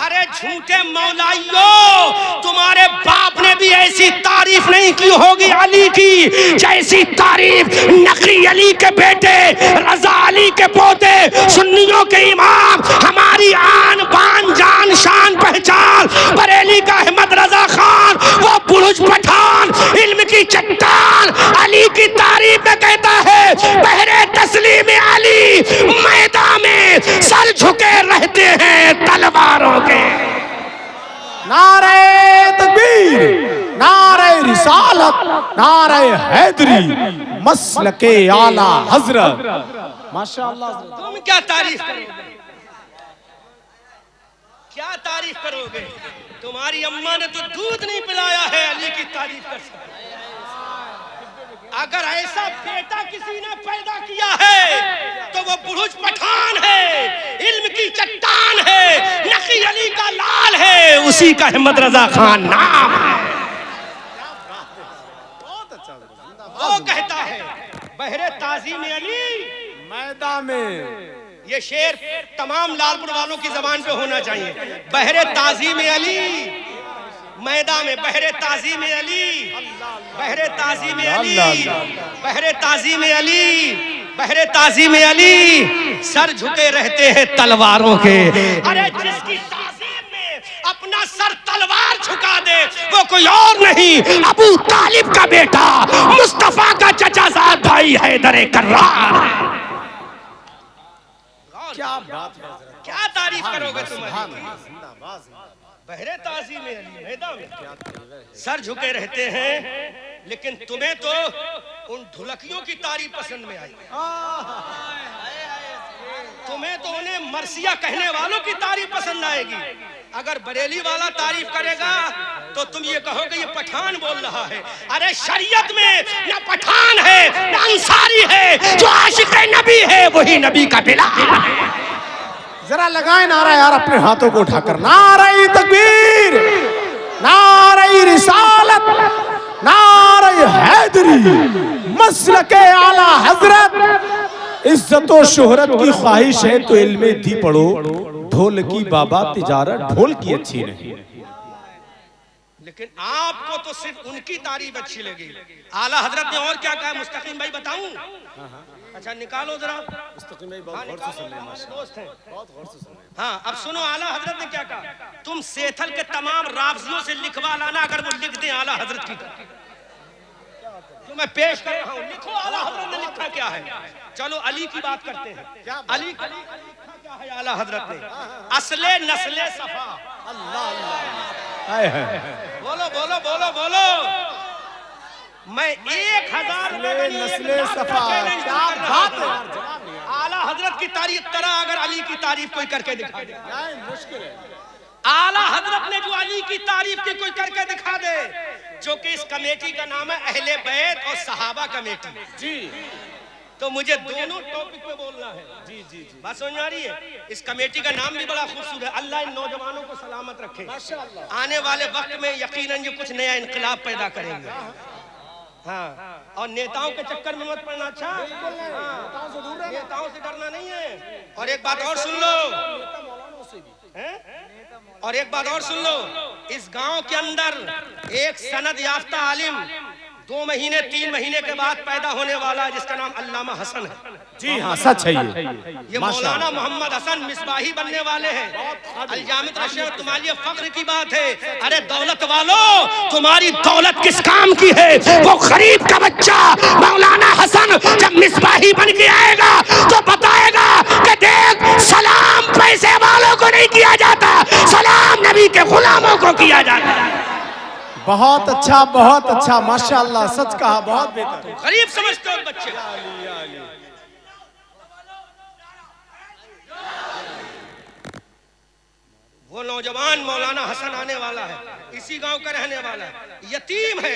S2: अरे झूठे मौलाइयों, तुम्हारे बाप ने भी ऐसी तारीफ नहीं की होगी अली की जैसी तारीफ नकरी अली के बेटे, रजा अली के पोते, सुन्नियों के इमाम, हमारी आन बान जान शान पहचान बरेली का अहमद रजा खान, वो बुर्ज पठान, इल्म की चट्टान, अली की तारीफ में कहता है बहरे तस्लीम अली मैदान में सर झुके रहते हैं तलवारों के।
S3: नारे तकबीर, नारे रिसालत, नारे हैदरी, मसलके आला हजरत। माशाअल्लाह।
S2: तुम क्या तारीफ करोगे, क्या तारीफ करोगे? तुम्हारी अम्मा ने तो दूध नहीं पिलाया है अली की तारीफ कर सकते। अगर ऐसा बेटा किसी ने पैदा किया है तो वो बुर्ज पठान है, इल्म की चट्टान है, नकी अली का लाल है, उसी का अहमद रजा खान नाम है। वो कहता है बहरे ताजीम अली
S3: मैदान में,
S2: ये शेर तमाम लालपुर वालों की जबान पे होना चाहिए। बहरे ताजीम अली मैदान में, बहरे ताजीम अली, बहरे ताजीम अली, बहरे ताजीम अली, बहरे ताजीम अली, सर झुके रहते हैं तलवारों के। अरे जिसकी ताजीम में अपना सर तलवार झुका दे वो कोई और नहीं, अबू तालिब का बेटा, मुस्तफा का चचाजाद भाई हैदर कर्रार।
S3: क्या बात है,
S2: क्या तारीफ करोगे तुम? बहरे ताज़ीम अली मैदान में सर झुके रहते हैं, लेकिन तुम्हें तो उन ढुलकियों की तारीफ पसंद में आई, तुम्हें तो उन्हें मरसिया कहने वालों की तारीफ पसंद आएगी। अगर बरेली वाला तारीफ करेगा तो तुम ये कहोगे ये पठान बोल रहा है। अरे शरीयत में ना पठान है ना अंसारी है, जो आशिक नबी है वही नबी का बिलाल है।
S3: जरा लगाए नारा यार अपने हाथों को उठाकर, नारे तकबीर, नारे रिसालत, नारे हैदरी, मसलके आला हजरत। इज्जत और शोहरत की ख्वाहिश है तो इल्मे दी पढ़ो, ढोल की बाबा तिजारत ढोल की अच्छी नहीं।
S2: लेकिन आपको तो सिर्फ उनकी तारीफ अच्छी लगी। आला हजरत ने और क्या कहा, मुस्तकीम भाई बताऊं? अच्छा निकालो जरा।
S3: मुस्तकीम भाई बहुत गौर से सुन ले,
S2: दोस्त हैं।
S3: बहुत गौर से सुन ले।
S2: हाँ अब सुनो आला हजरत ने क्या कहा। तुम सेथल के तमाम रावजियों से लिखवा लाना, अगर वो लिख दें आला हजरत की जो मैं पेश कर रहा हूँ, लिखो आला हजरत ने लिखा क्या है। चलो अली की बात करते हैं। अली का लिखा क्या है आला हजरत ने? असले नस्ले सफा।
S3: अल्लाह अल्लाह,
S2: बोलो बोलो बोलो बोलो। मैं 1000
S3: नस्ले सफा, क्या बात है।
S2: आला हजरत की तारीफ तरह अगर अली की तारीफ कोई करके दिखा दे,
S3: मुश्किल है।
S2: आला हजरत ने जो अली की तारीफ की कोई करके दिखा दे, जो कि इस कमेटी का नाम है अहले बैत और सहाबा कमेटी
S3: जी,
S2: तो मुझे दोनों टॉपिक पे बोलना है। जी जी जी, बात समझ आ रही है? इस कमेटी का नाम भी बड़ा खूबसूरत है। अल्लाह इन नौजवानों को सलामत रखे, आने वाले वक्त में यकीनन ये कुछ नया इनकलाब पैदा करेंगे। हाँ, और नेताओं के चक्कर में मत पड़ना। अच्छा नेताओं से डरना नहीं है। और एक बात और सुन लो, और एक बात और सुन लो, इस गांव के अंदर एक सनद याफ्ता आलिम 2 महीने 3 महीने के बाद पैदा होने वाला है, जिसका नाम अल्लामा हसन है।
S3: जी हाँ सच है ये
S2: मौलाना मोहम्मद हसन मिसबाही बनने वाले हैं। अलजामित रशे तुम्हारे लिए फख्र की बात है। अरे दौलत वालों, तुम्हारी दौलत किस काम की है? वो गरीब का बच्चा मौलाना हसन जब मिसबाही बन के आएगा तो बताएगा कि देख, सलाम पैसे वालों को नहीं किया जाता, सलाम नबी के गुलामों को किया जाता है।
S3: बहुत अच्छा माशाअल्लाह, सच कहा, बहुत बेहतर।
S2: गरीब समझते हो बच्चे। वो नौजवान मौलाना हसन आने वाला है, इसी गांव का रहने वाला है, यतीम है,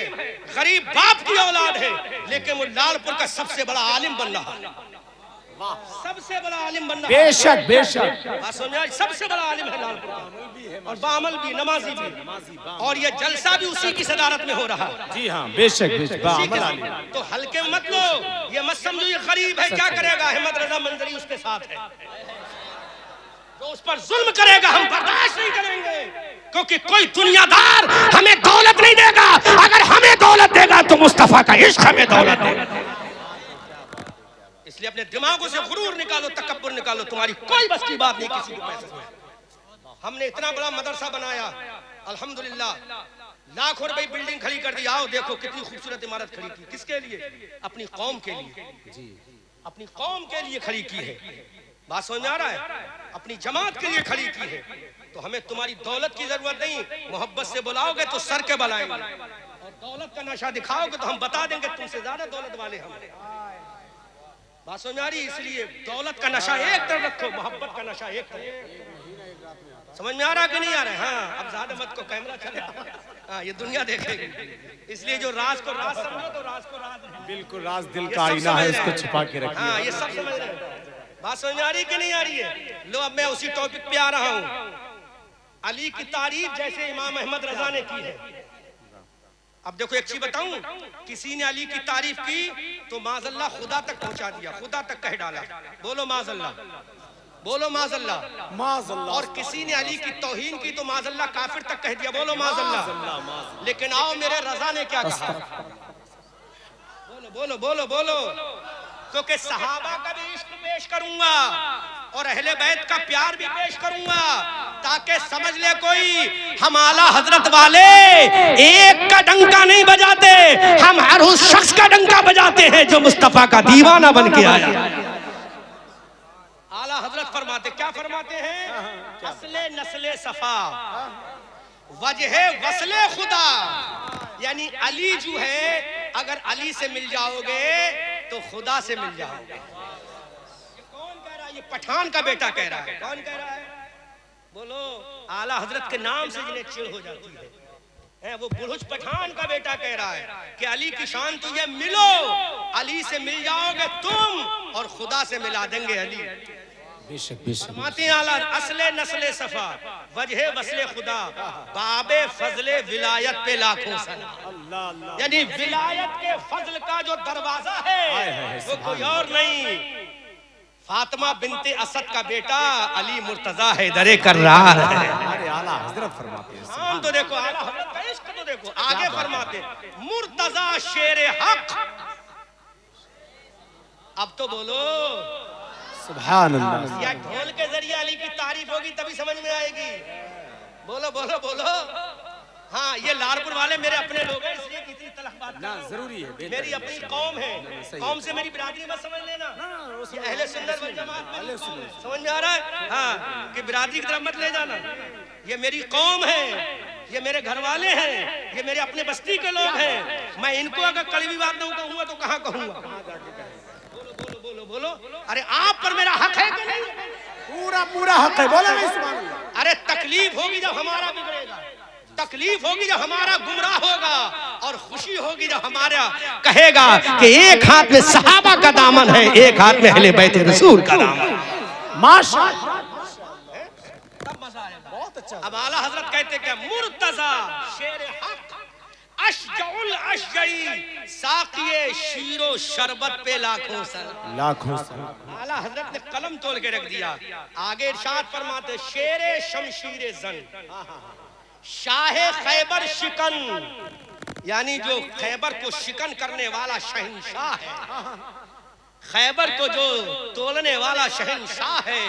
S2: गरीब बाप की औलाद है, लेकिन वो लालपुर का सबसे बड़ा आलिम बन रहा है। सबसे बड़ा आलिम बनना।
S3: बेशक बेशक।
S2: बात समझ में आई? सबसे बड़ा आलिम है लालपुर और बामल भी, नमाजी भी, और ये जलसा भी उसी की सदारत में हो रहा है।
S3: जी हाँ बेशक बेशक। बामल आलिम।
S2: तो हल्के में मत लो, ये मत समझो ये गरीब है क्या करेगा। अहमद रजा मंजरी उसके साथ है, जो उस पर जुल्म करेगा हम बर्दाश्त नहीं करेंगे, क्योंकि कोई दुनियादार हमें दौलत नहीं देगा। अगर हमें दौलत देगा तो मुस्तफा का इश्क हमें दौलत देगा। इसलिए अपने दिमागों से गुरूर निकालो, तकब्बुर निकालो, तुम्हारी कोई बस की बात नहीं किसी को पैसे में। हमने इतना बड़ा मदरसा बनाया, अल्हम्दुलिल्लाह, लाखों रुपए बिल्डिंग खड़ी कर दी। आओ देखो कितनी खूबसूरत इमारत खड़ी की, किसके लिए? अपनी कौम के लिए, अपनी कौम के लिए खड़ी की है। बात समझ में आ रहा है? अपनी जमात के लिए खड़ी की है। तो हमें तुम्हारी दौलत की जरूरत नहीं, मोहब्बत से बुलाओगे तो सर के बलाएंगे, और दौलत का नशा दिखाओगे तो हम बता देंगे तुमसे ज्यादा दौलत वाले हम। बात समझ में आ रही? इसलिए दौलत का नशा एक तरफ रखो, मोहब्बत का नशा एक तरफ। समझ में आ रहा कि नहीं आ रहा है? हाँ, अब ज्यादा मत को, कैमरा चले, हाँ ये दुनिया देखेगी। इसलिए जो राज को राज समझो तो राज को राज नहीं।
S3: बिल्कुल, राज दिल का आईना है, उसको छुपा के रखिए।
S2: हाँ ये सब समझ रहे हैं। बात समझ में आ रही कि नहीं आ रही है? लो अब मैं उसी टॉपिक पे आ रहा हूँ। अली की तारीफ जैसे इमाम अहमद रजा ने की है। अब देखो एक चीज बताऊं, किसी ने अली की तारीफ की तो माज़अल्लाह खुदा तक पहुंचा दिया, खुदा तक कह डाला। बोलो माज़अल्लाह, बोलो माज़अल्लाह, माज़अल्लाह। और किसी ने अली की तौहीन की तो माज़अल्लाह काफिर तक कह दिया। बोलो माज़अल्लाह। लेकिन आओ मेरे रजा ने क्या कहा? बोलो बोलो बोलो बोलो। क्योंकि सहाबा का भी इश्क पेश करूंगा और अहले बैत का प्यार भी पेश करूंगा, ताकि समझ ले कोई, हम आला हजरत वाले एक का डंका नहीं बजाते, हम हर उस शख्स का डंका बजाते हैं जो मुस्तफा का दीवाना बन के आया। आला हजरत फरमाते, क्या फरमाते हैं? असले नस्ले सफा वजह वसले खुदा, यानी अली जो है, अगर अली से मिल जाओगे तो खुदा से मिल जाओगे। ये कौन कह रहा है? ये पठान का बेटा कह रहा है। कौन कह रहा है? बोलो। आला हजरत के नाम से जिन्हें चिढ़ हो जाती है, वो बुलुच पठान का बेटा कह रहा है कि अली की शान तुझे मिलो, अली से मिल जाओगे तुम और खुदा से मिला देंगे अली।
S3: बेशक बेशक।
S2: फरमाते आला असले नस्ले सफा वजह वसले खुदा, बाबे फजले विलायत पे लाखों सलाम। यानी विलायत के फजल का जो दरवाजा है वो कोई और नहीं, फातिमा बिनते असद का बेटा अली मुर्तजा हैदर कर्रार है।
S3: अरे आला हजरत फरमाते हैं।
S2: हम तो देखो आला हजरत का इश्क तो देखो, आगे फरमाते मुर्तजा शेर हक। अब तो बोलो
S3: सुभान अल्लाह।
S2: या ढोल के जरिए अली की तारीफ होगी तभी समझ में आएगी। बोलो बोलो बोलो। हाँ ये लालपुर वाले मेरे अपने लोग हैं, इसलिए इतनी तलख बात ना जरूरी है। मेरी अपनी कौम है, कौम से मेरी बिरादरी मत समझ लेना। ये अहले सुन्नत वल जमात में समझ में आ रहा है? हाँ कि बिरादरी की तरफ मत ले जाना। ये मेरी कौम है, ये मेरे घर वाले हैं, ये मेरे अपने बस्ती के लोग हैं। मैं इनको अगर कड़वी बात नहीं कहूँगा तो कहाँ कहूँगा? बोलो बोलो बोलो। अरे आप पर मेरा हक है कि नहीं?
S3: पूरा पूरा हक है। बोलो नहीं सुभान अल्लाह।
S2: अरे तकलीफ होगी जब हमारा बिगड़ेगा, तकलीफ होगी जब हमारा गुमराह होगा, और खुशी होगी जब हमारा कहेगा कि एक हाथ में सहाबा का दामन है, एक हाथ में अहले बैत रसूल का दामन।
S3: माशाअल्लाह,
S2: तब मजा आएगा। बहुत अच्छा। अब आला हजरत कहते क्या? मुर्तजा शेर हक अशजउल अशजई साकिए शीरो शरबत पे लाखों सलाम।
S3: लाखों सलाम।
S2: आला हजरत ने कलम तोड़ के रख दिया। आगे इरशाद फरमाते शेरे शमशीरे जंग शाहे खैबर शिकन, यानी जो खैबर को शिकन करने वाला शहंशाह है, खैबर को जो तोड़ने वाला शहंशाह है,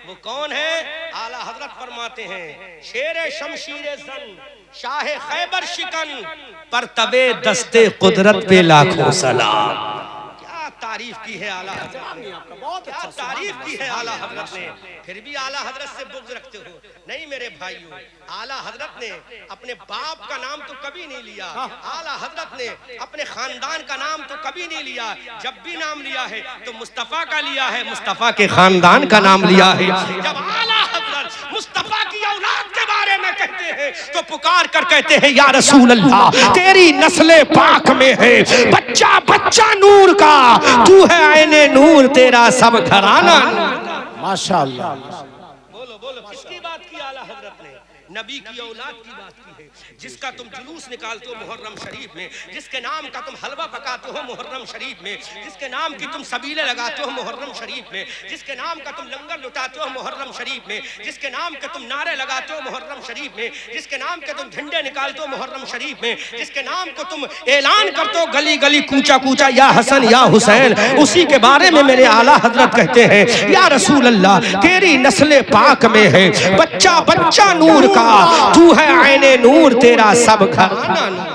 S2: वो कौन है? आला हजरत फरमाते हैं शेरे शमशीरे जंग शाहे खैबर शिकन पर तबे दस्ते कुदरत पे लाखों सलाम। क्या तारीफ की है आला हजरत ने, बहुत क्या तारीफ की है आला हजरत ने। फिर भी आला हजरत से बुग़्ज़ रखते हो? नहीं मेरे भाइयों, आला हजरत ने अपने बाप का नाम तो कभी नहीं लिया, आला हजरत ने अपने खानदान का नाम तो कभी नहीं लिया। जब भी नाम लिया है तो मुस्तफ़ा का लिया है, मुस्तफ़ा के खानदान का नाम लिया है। जब आला हजरत मुस्तफ़ा की औलाद के बारे
S1: में कहते हैं तो पुकार कर कहते हैं या रसूल अल्लाह तेरी नस्ले पाक में है बच्चा बच्चा नूर का, तू है आईने नूर तेरा सब घराना।
S3: माशाअल्लाह।
S1: बोलो बोलो किसकी बात की आला हजरत ने? नबी की औलाद की बात की है, जिसका तुम जुलूस निकालते हो मुहर्रम शरीफ में, जिसके नाम का तुम हलवा पकाते हो मुहर्रम शरीफ में, जिसके नाम की तुम सबीले लगाते हो मुहर्रम शरीफ में, जिसके नाम का तुम लंगर लुटाते हो मुहर्रम शरीफ में, जिसके नाम के तुम नारे लगाते हो मुहर्रम शरीफ में, जिसके नाम के तुम झंडे निकालते हो मुहर्रम शरीफ में, जिसके नाम को तुम ऐलान करते हो गली गली कूचा कूचा या हसन या हुसैन, उसी के बारे में मेरे आला हजरत कहते हैं या रसूल अल्लाह तेरी नस्ले पाक में है बच्चा बच्चा नूर का, तू है आईने नूर तेरा सब घराना नूर।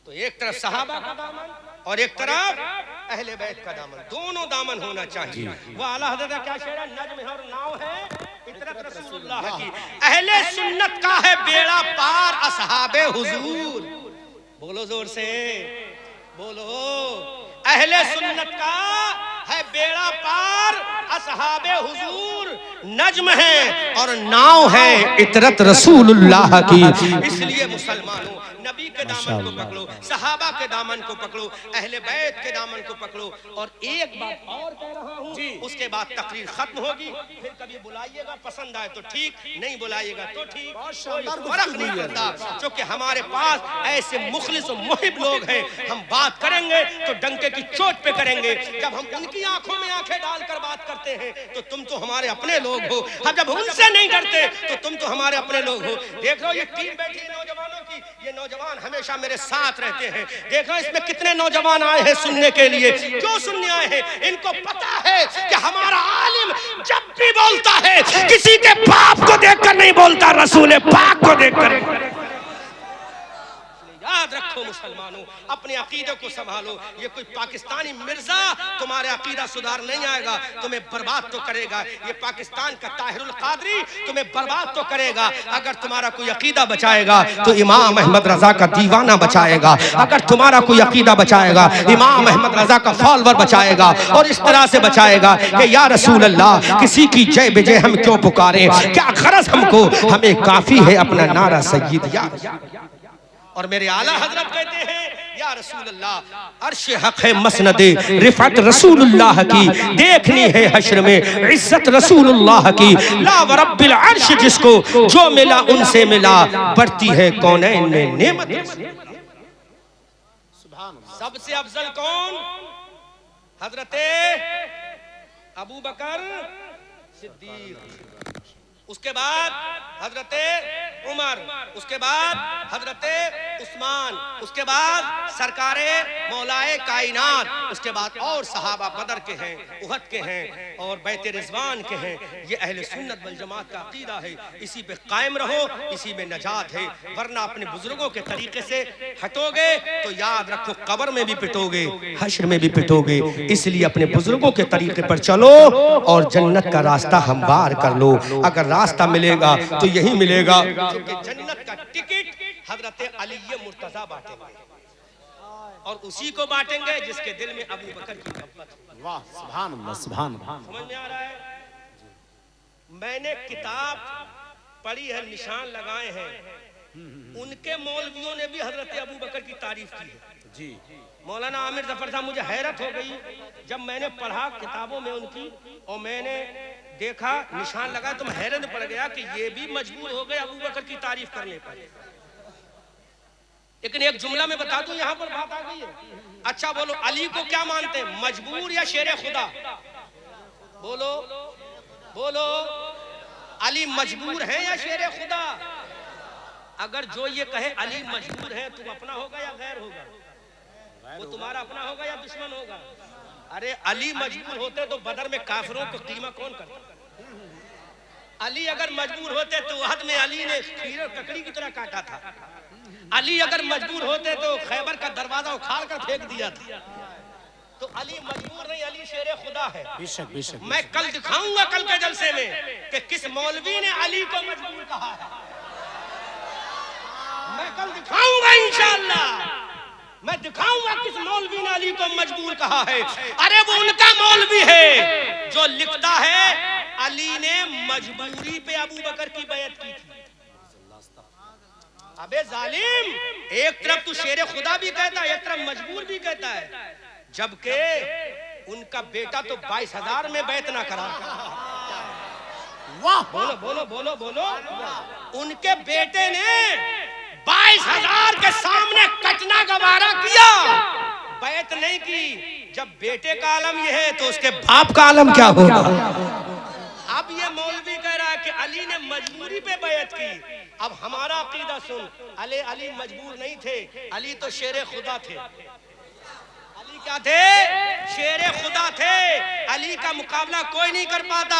S1: तो एक तरफ सहाबा का दामन और एक तरफ अहले बैत का दामन, दोनों दामन होना चाहिए। वो आला हज़रत का क्या शेर है? नज्म है और नाव है इतरत रसूलुल्लाह की। अहले सुन्नत का है बेड़ा पार असहाबे हुजूर। बोलो जोर से बोलो। अहले सुन्नत का है बेड़ा पार असहाबे हुजूर, नज्म है और नाव है इतरत रसूलुल्लाह की। इसलिए मुसलमानों नबी के दामन को पकड़ो, सहाबा के दामन को पकड़ो, अहले बैत के दामन को पकड़ो। और एक बात और कह रहा हूँ, उसके बाद तकरीर खत्म होगी, फिर कभी बुलाइएगा, पसंद आए तो ठीक, नहीं बुलाइएगा तो ठीक, कोई फर्क नहीं पड़ता, क्योंकि हमारे पास ऐसे मुखलिस और मुहिब लोग हैं। हम बात करेंगे तो डंके की चोट पे करेंगे। जब हम उनकी आंखों में आंखें डालकर बात करते हैं तो तुम तो हमारे अपने लोग हो, हम जब उनसे नहीं डरते तो तुम तो हमारे अपने लोग हो। देख लो ये टीम बैठी है नौजवानों की, ये नौजवान हमेशा मेरे साथ रहते हैं। देखो इसमें कितने नौजवान आए हैं सुनने के लिए। क्यों सुनने आए हैं? इनको पता है कि हमारा आलिम जब भी बोलता है किसी के बाप को देखकर नहीं बोलता, रसूल पाक को देखकर। याद रखो मुसलमानों, अपने अकीदे को संभालो। ये कोई पाकिस्तानी मिर्जा तुम्हारे अकीदा सुधार नहीं आएगा, तुम्हें बर्बाद तो करेगा। ये पाकिस्तान का ताहिरुल कादरी तुम्हें बर्बाद तो करेगा। अगर तुम्हारा कोई अकीदा बचाएगा तो इमाम अहमद रजा का दीवाना बचाएगा। अगर तुम्हारा कोई अकीदा बचाएगा इमाम अहमद रजा का फॉलोअर बचाएगा। और इस तरह से बचाएगा कि या रसूल अल्लाह किसी की जय विजय हम क्यों पुकारें, क्या गरज हमको, हमें काफी है अपना नारा सय्यद या। और मेरे आला हजरत कहते हैं या रसूल अल्लाह अर्श हक है मसनदे रिफत रसूलुल्लाह की, देखनी है हश्र में इज्जत रसूलुल्लाह की। ला व रब्बिल अर्श जिसको जो मिला उनसे मिला, बढ़ती है कौनैन में नेमत। सबसे अफजल कौन? हजरते अबू बकर सिद्दीक, उसके बाद हजरते उमर, उसके बाद हजरते उस्मान, उसके बाद सरकारे मौलाए कायनात, उसके बाद और सहाबा बदर के हैं, उहद के हैं और बैत रिजवान के हैं। ये अहले सुन्नत वल जमात का अकीदा है। इसी पे कायम रहो, इसी में नजात है। वरना अपने बुजुर्गों के तरीके से हटोगे तो याद रखो कब्र में भी पिटोगे, हश्र में भी पिटोगे। इसलिए अपने बुजुर्गों के तरीके पर चलो और जन्नत का रास्ता हमवार कर लो। अगर रास्ता मिलेगा तो यही मिलेगा, क्योंकि जन्नत का टिकट हजरत अली मुर्तजा बांटेंगे और उसी को बांटेंगे जिसके दिल में अबू बकर की मोहब्बत है।
S3: वाह सुभान अल्लाह, सुभान अल्लाह।
S1: समझ में आ रहा है? मैंने किताब पढ़ी है, निशान लगाए हैं, उनके मौलवियों ने भी हजरत अबू बकर की तारीफ की है जी। मौलाना आमिर जफर साहब, मुझे हैरत हो गई जब मैंने पढ़ा किताबों में उनकी और मैंने देखा निशान लगा तो मैं हैरान पड़ गया कि ये भी मजबूर हो गए अबू बकर की तारीफ करने पर। लेकिन एक जुमला में बता दूं, यहाँ पर बात आ गई है। अच्छा बोलो, अली को क्या मानते हैं, मजबूर या शेर खुदा? बोलो बोलो, अली मजबूर है या शेर खुदा? अगर जो ये कहे अली मजबूर है, तुम अपना होगा या गैर होगा? वो तुम्हारा अपना होगा या दुश्मन होगा? अरे अली मजबूर होते तो बदर में काफिरों को कीमा कौन करता? अली अगर मजबूर होते तो उहद में अली ने खीर ककड़ी की तरह काटा था। अली अगर मजबूर होते तो खैबर का दरवाजा उखाड़ कर फेंक दिया था। तो अली मजबूर नहीं, अली शेर खुदा है। बेशक बेशक। मैं कल दिखाऊंगा कल के जलसे में कि किस मौलवी ने अली को मजबूर कहा है। मैं कल दिखाऊंगा इंशाअल्लाह, मैं दिखाऊंगा किस मौलवी ने अली को मजबूर कहा है। अरे वो उनका मौलवी है जो लिखता है
S2: अली ने मजबूरी पे अबू बकर की बैत की थी। अबे जालिम, एक तरफ तू शेर खुदा भी कहता है, एक तरफ मजबूर भी कहता है, जबकि उनका बेटा तो 22,000 में बैत ना करा।
S3: वाह,
S2: बोलो बोलो बोलो बोलो। उनके बेटे ने 22,000 के सामने कटना गवारा किया, बैत नहीं की। जब बेटे का आलम यह है तो उसके बाप का आलम क्या होगा? अब ये मौलवी कह रहा है कि अली ने मजबूरी पे बैत की। अब हमारा अकीदा सुन, अली मजबूर नहीं थे, अली तो शेर खुदा थे। अली क्या थे? शेर खुदा थे। अली का मुकाबला कोई नहीं कर पाता।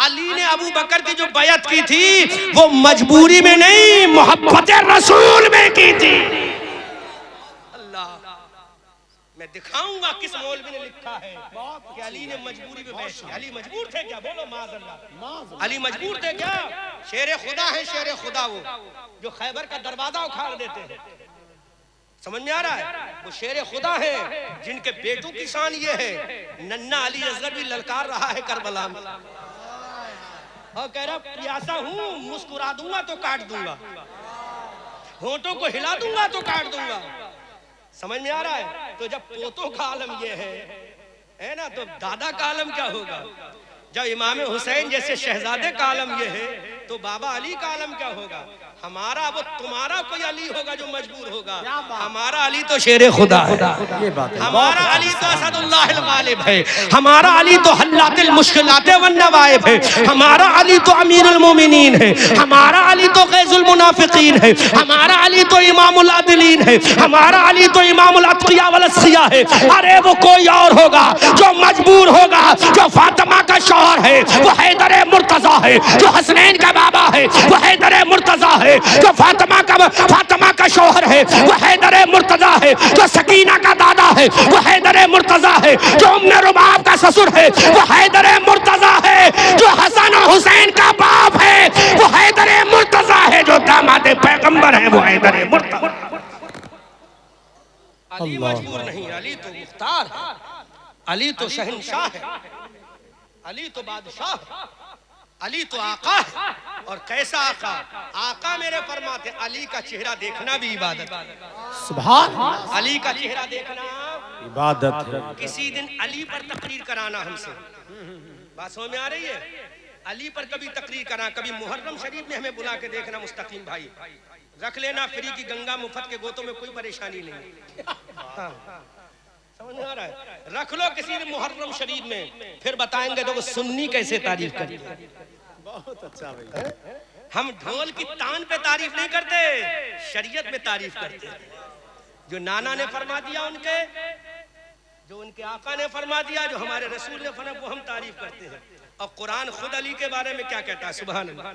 S2: अली ने अबू बकर की जो बैत की थी वो मजबूरी में नहीं, मोहब्बत रसूल में की थी। अल्लाह, मैं दिखाऊंगा किस मौलवी ने लिखा है कि अली ने मजबूरी में बैत की। अली मजबूर थे क्या? बोलो माज़अल्लाह, अली मजबूर थे क्या? शेर खुदा है, शेर खुदा वो जो खैबर का दरवाजा उखाड़ देते हैं। समझ में आ रहा है? वो शेर खुदा है जिनके बेटों की शान ये है, नन्ना अली असगर भी ललकार रहा है करबला में और कह रहा प्यासा हूं, मुस्कुरा दूंगा तो काट दूंगा, होंठों को हिला दूंगा तो काट दूंगा। समझ में आ रहा है? तो जब पोतों का आलम ये है ना, तो दादा का आलम क्या होगा? जब इमाम हुसैन जैसे शहजादे का आलम ये है तो बाबा अली का आलम क्या होगा? हमारा वो तुम्हारा कोई अली होगा जो मजबूर होगा, हमारा अली तो शेर खुदा है।
S3: ये बात है।
S2: हमारा अली तो असदुल्लाहिल गालिब है, हमारा अली तो हल्लातिल मुश्किलात वन नवाइब है, हमारा अली तो अमीरुल मोमिनीन है, हमारा अली तो गैजुल मुनाफिकीन है, हमारा अली तो इमामुल आदिलीन है, हमारा अली तो इमामुल अत्किया वल अस्सिया है। अरे वो कोई और होगा जो मजबूर होगा, जो फातिमा का शौहर है वो हैदर मुर्तजा है, जो हसनैन का बाबा है वो हैदर मुर्तजा है, जो फातिमा का शौहर है वो हैदर मुर्तजा है, जो सकीना का दादा है वो हैदर मुर्तजा है, जो उम्मे रुबाब का ससुर है वो हैदर मुर्तजा है, जो हसन और हुसैन का बाप है वो हैदर मुर्तजा है, जो दामाद पैगंबर है वो हैदर मुर्तजा। अली मजबूर नहीं, अली तो मुख्तार है, अली तो शहंशाह है, अली तो बादशाह है, अली तो आका है। और कैसा आका? आका मेरे फरमाते अली का चेहरा देखना भी इबादत है।
S3: सुभान,
S2: अली का चेहरा देखना
S3: इबादत है।
S2: किसी दिन अली पर तकरीर कराना हमसे, बात समझ में आ रही है? अली पर कभी तकरीर करा, कभी मुहर्रम शरीफ में हमें बुला के देखना मुस्तकीम भाई, रख लेना फ्री की गंगा मुफ्त के गोतों में कोई परेशानी नहीं। हाँ। समझ में आ रहा है? रख लो किसी दिन मुहर्रम शरीफ में, फिर बताएंगे तो सुन्नी कैसे तारीफ करती है।
S3: बहुत अच्छा भाई।
S2: हम ढोल की तान पे तारीफ नहीं करते, शरीयत में तारीफ करते हैं। जो नाना ने फरमा दिया उनके, जो उनके आका ने फरमा दिया, जो हमारे रसूल ने फरमा, वो हम तारीफ करते हैं। और कुरान खुद अली के बारे में क्या कहता है? सुभान अल्लाह।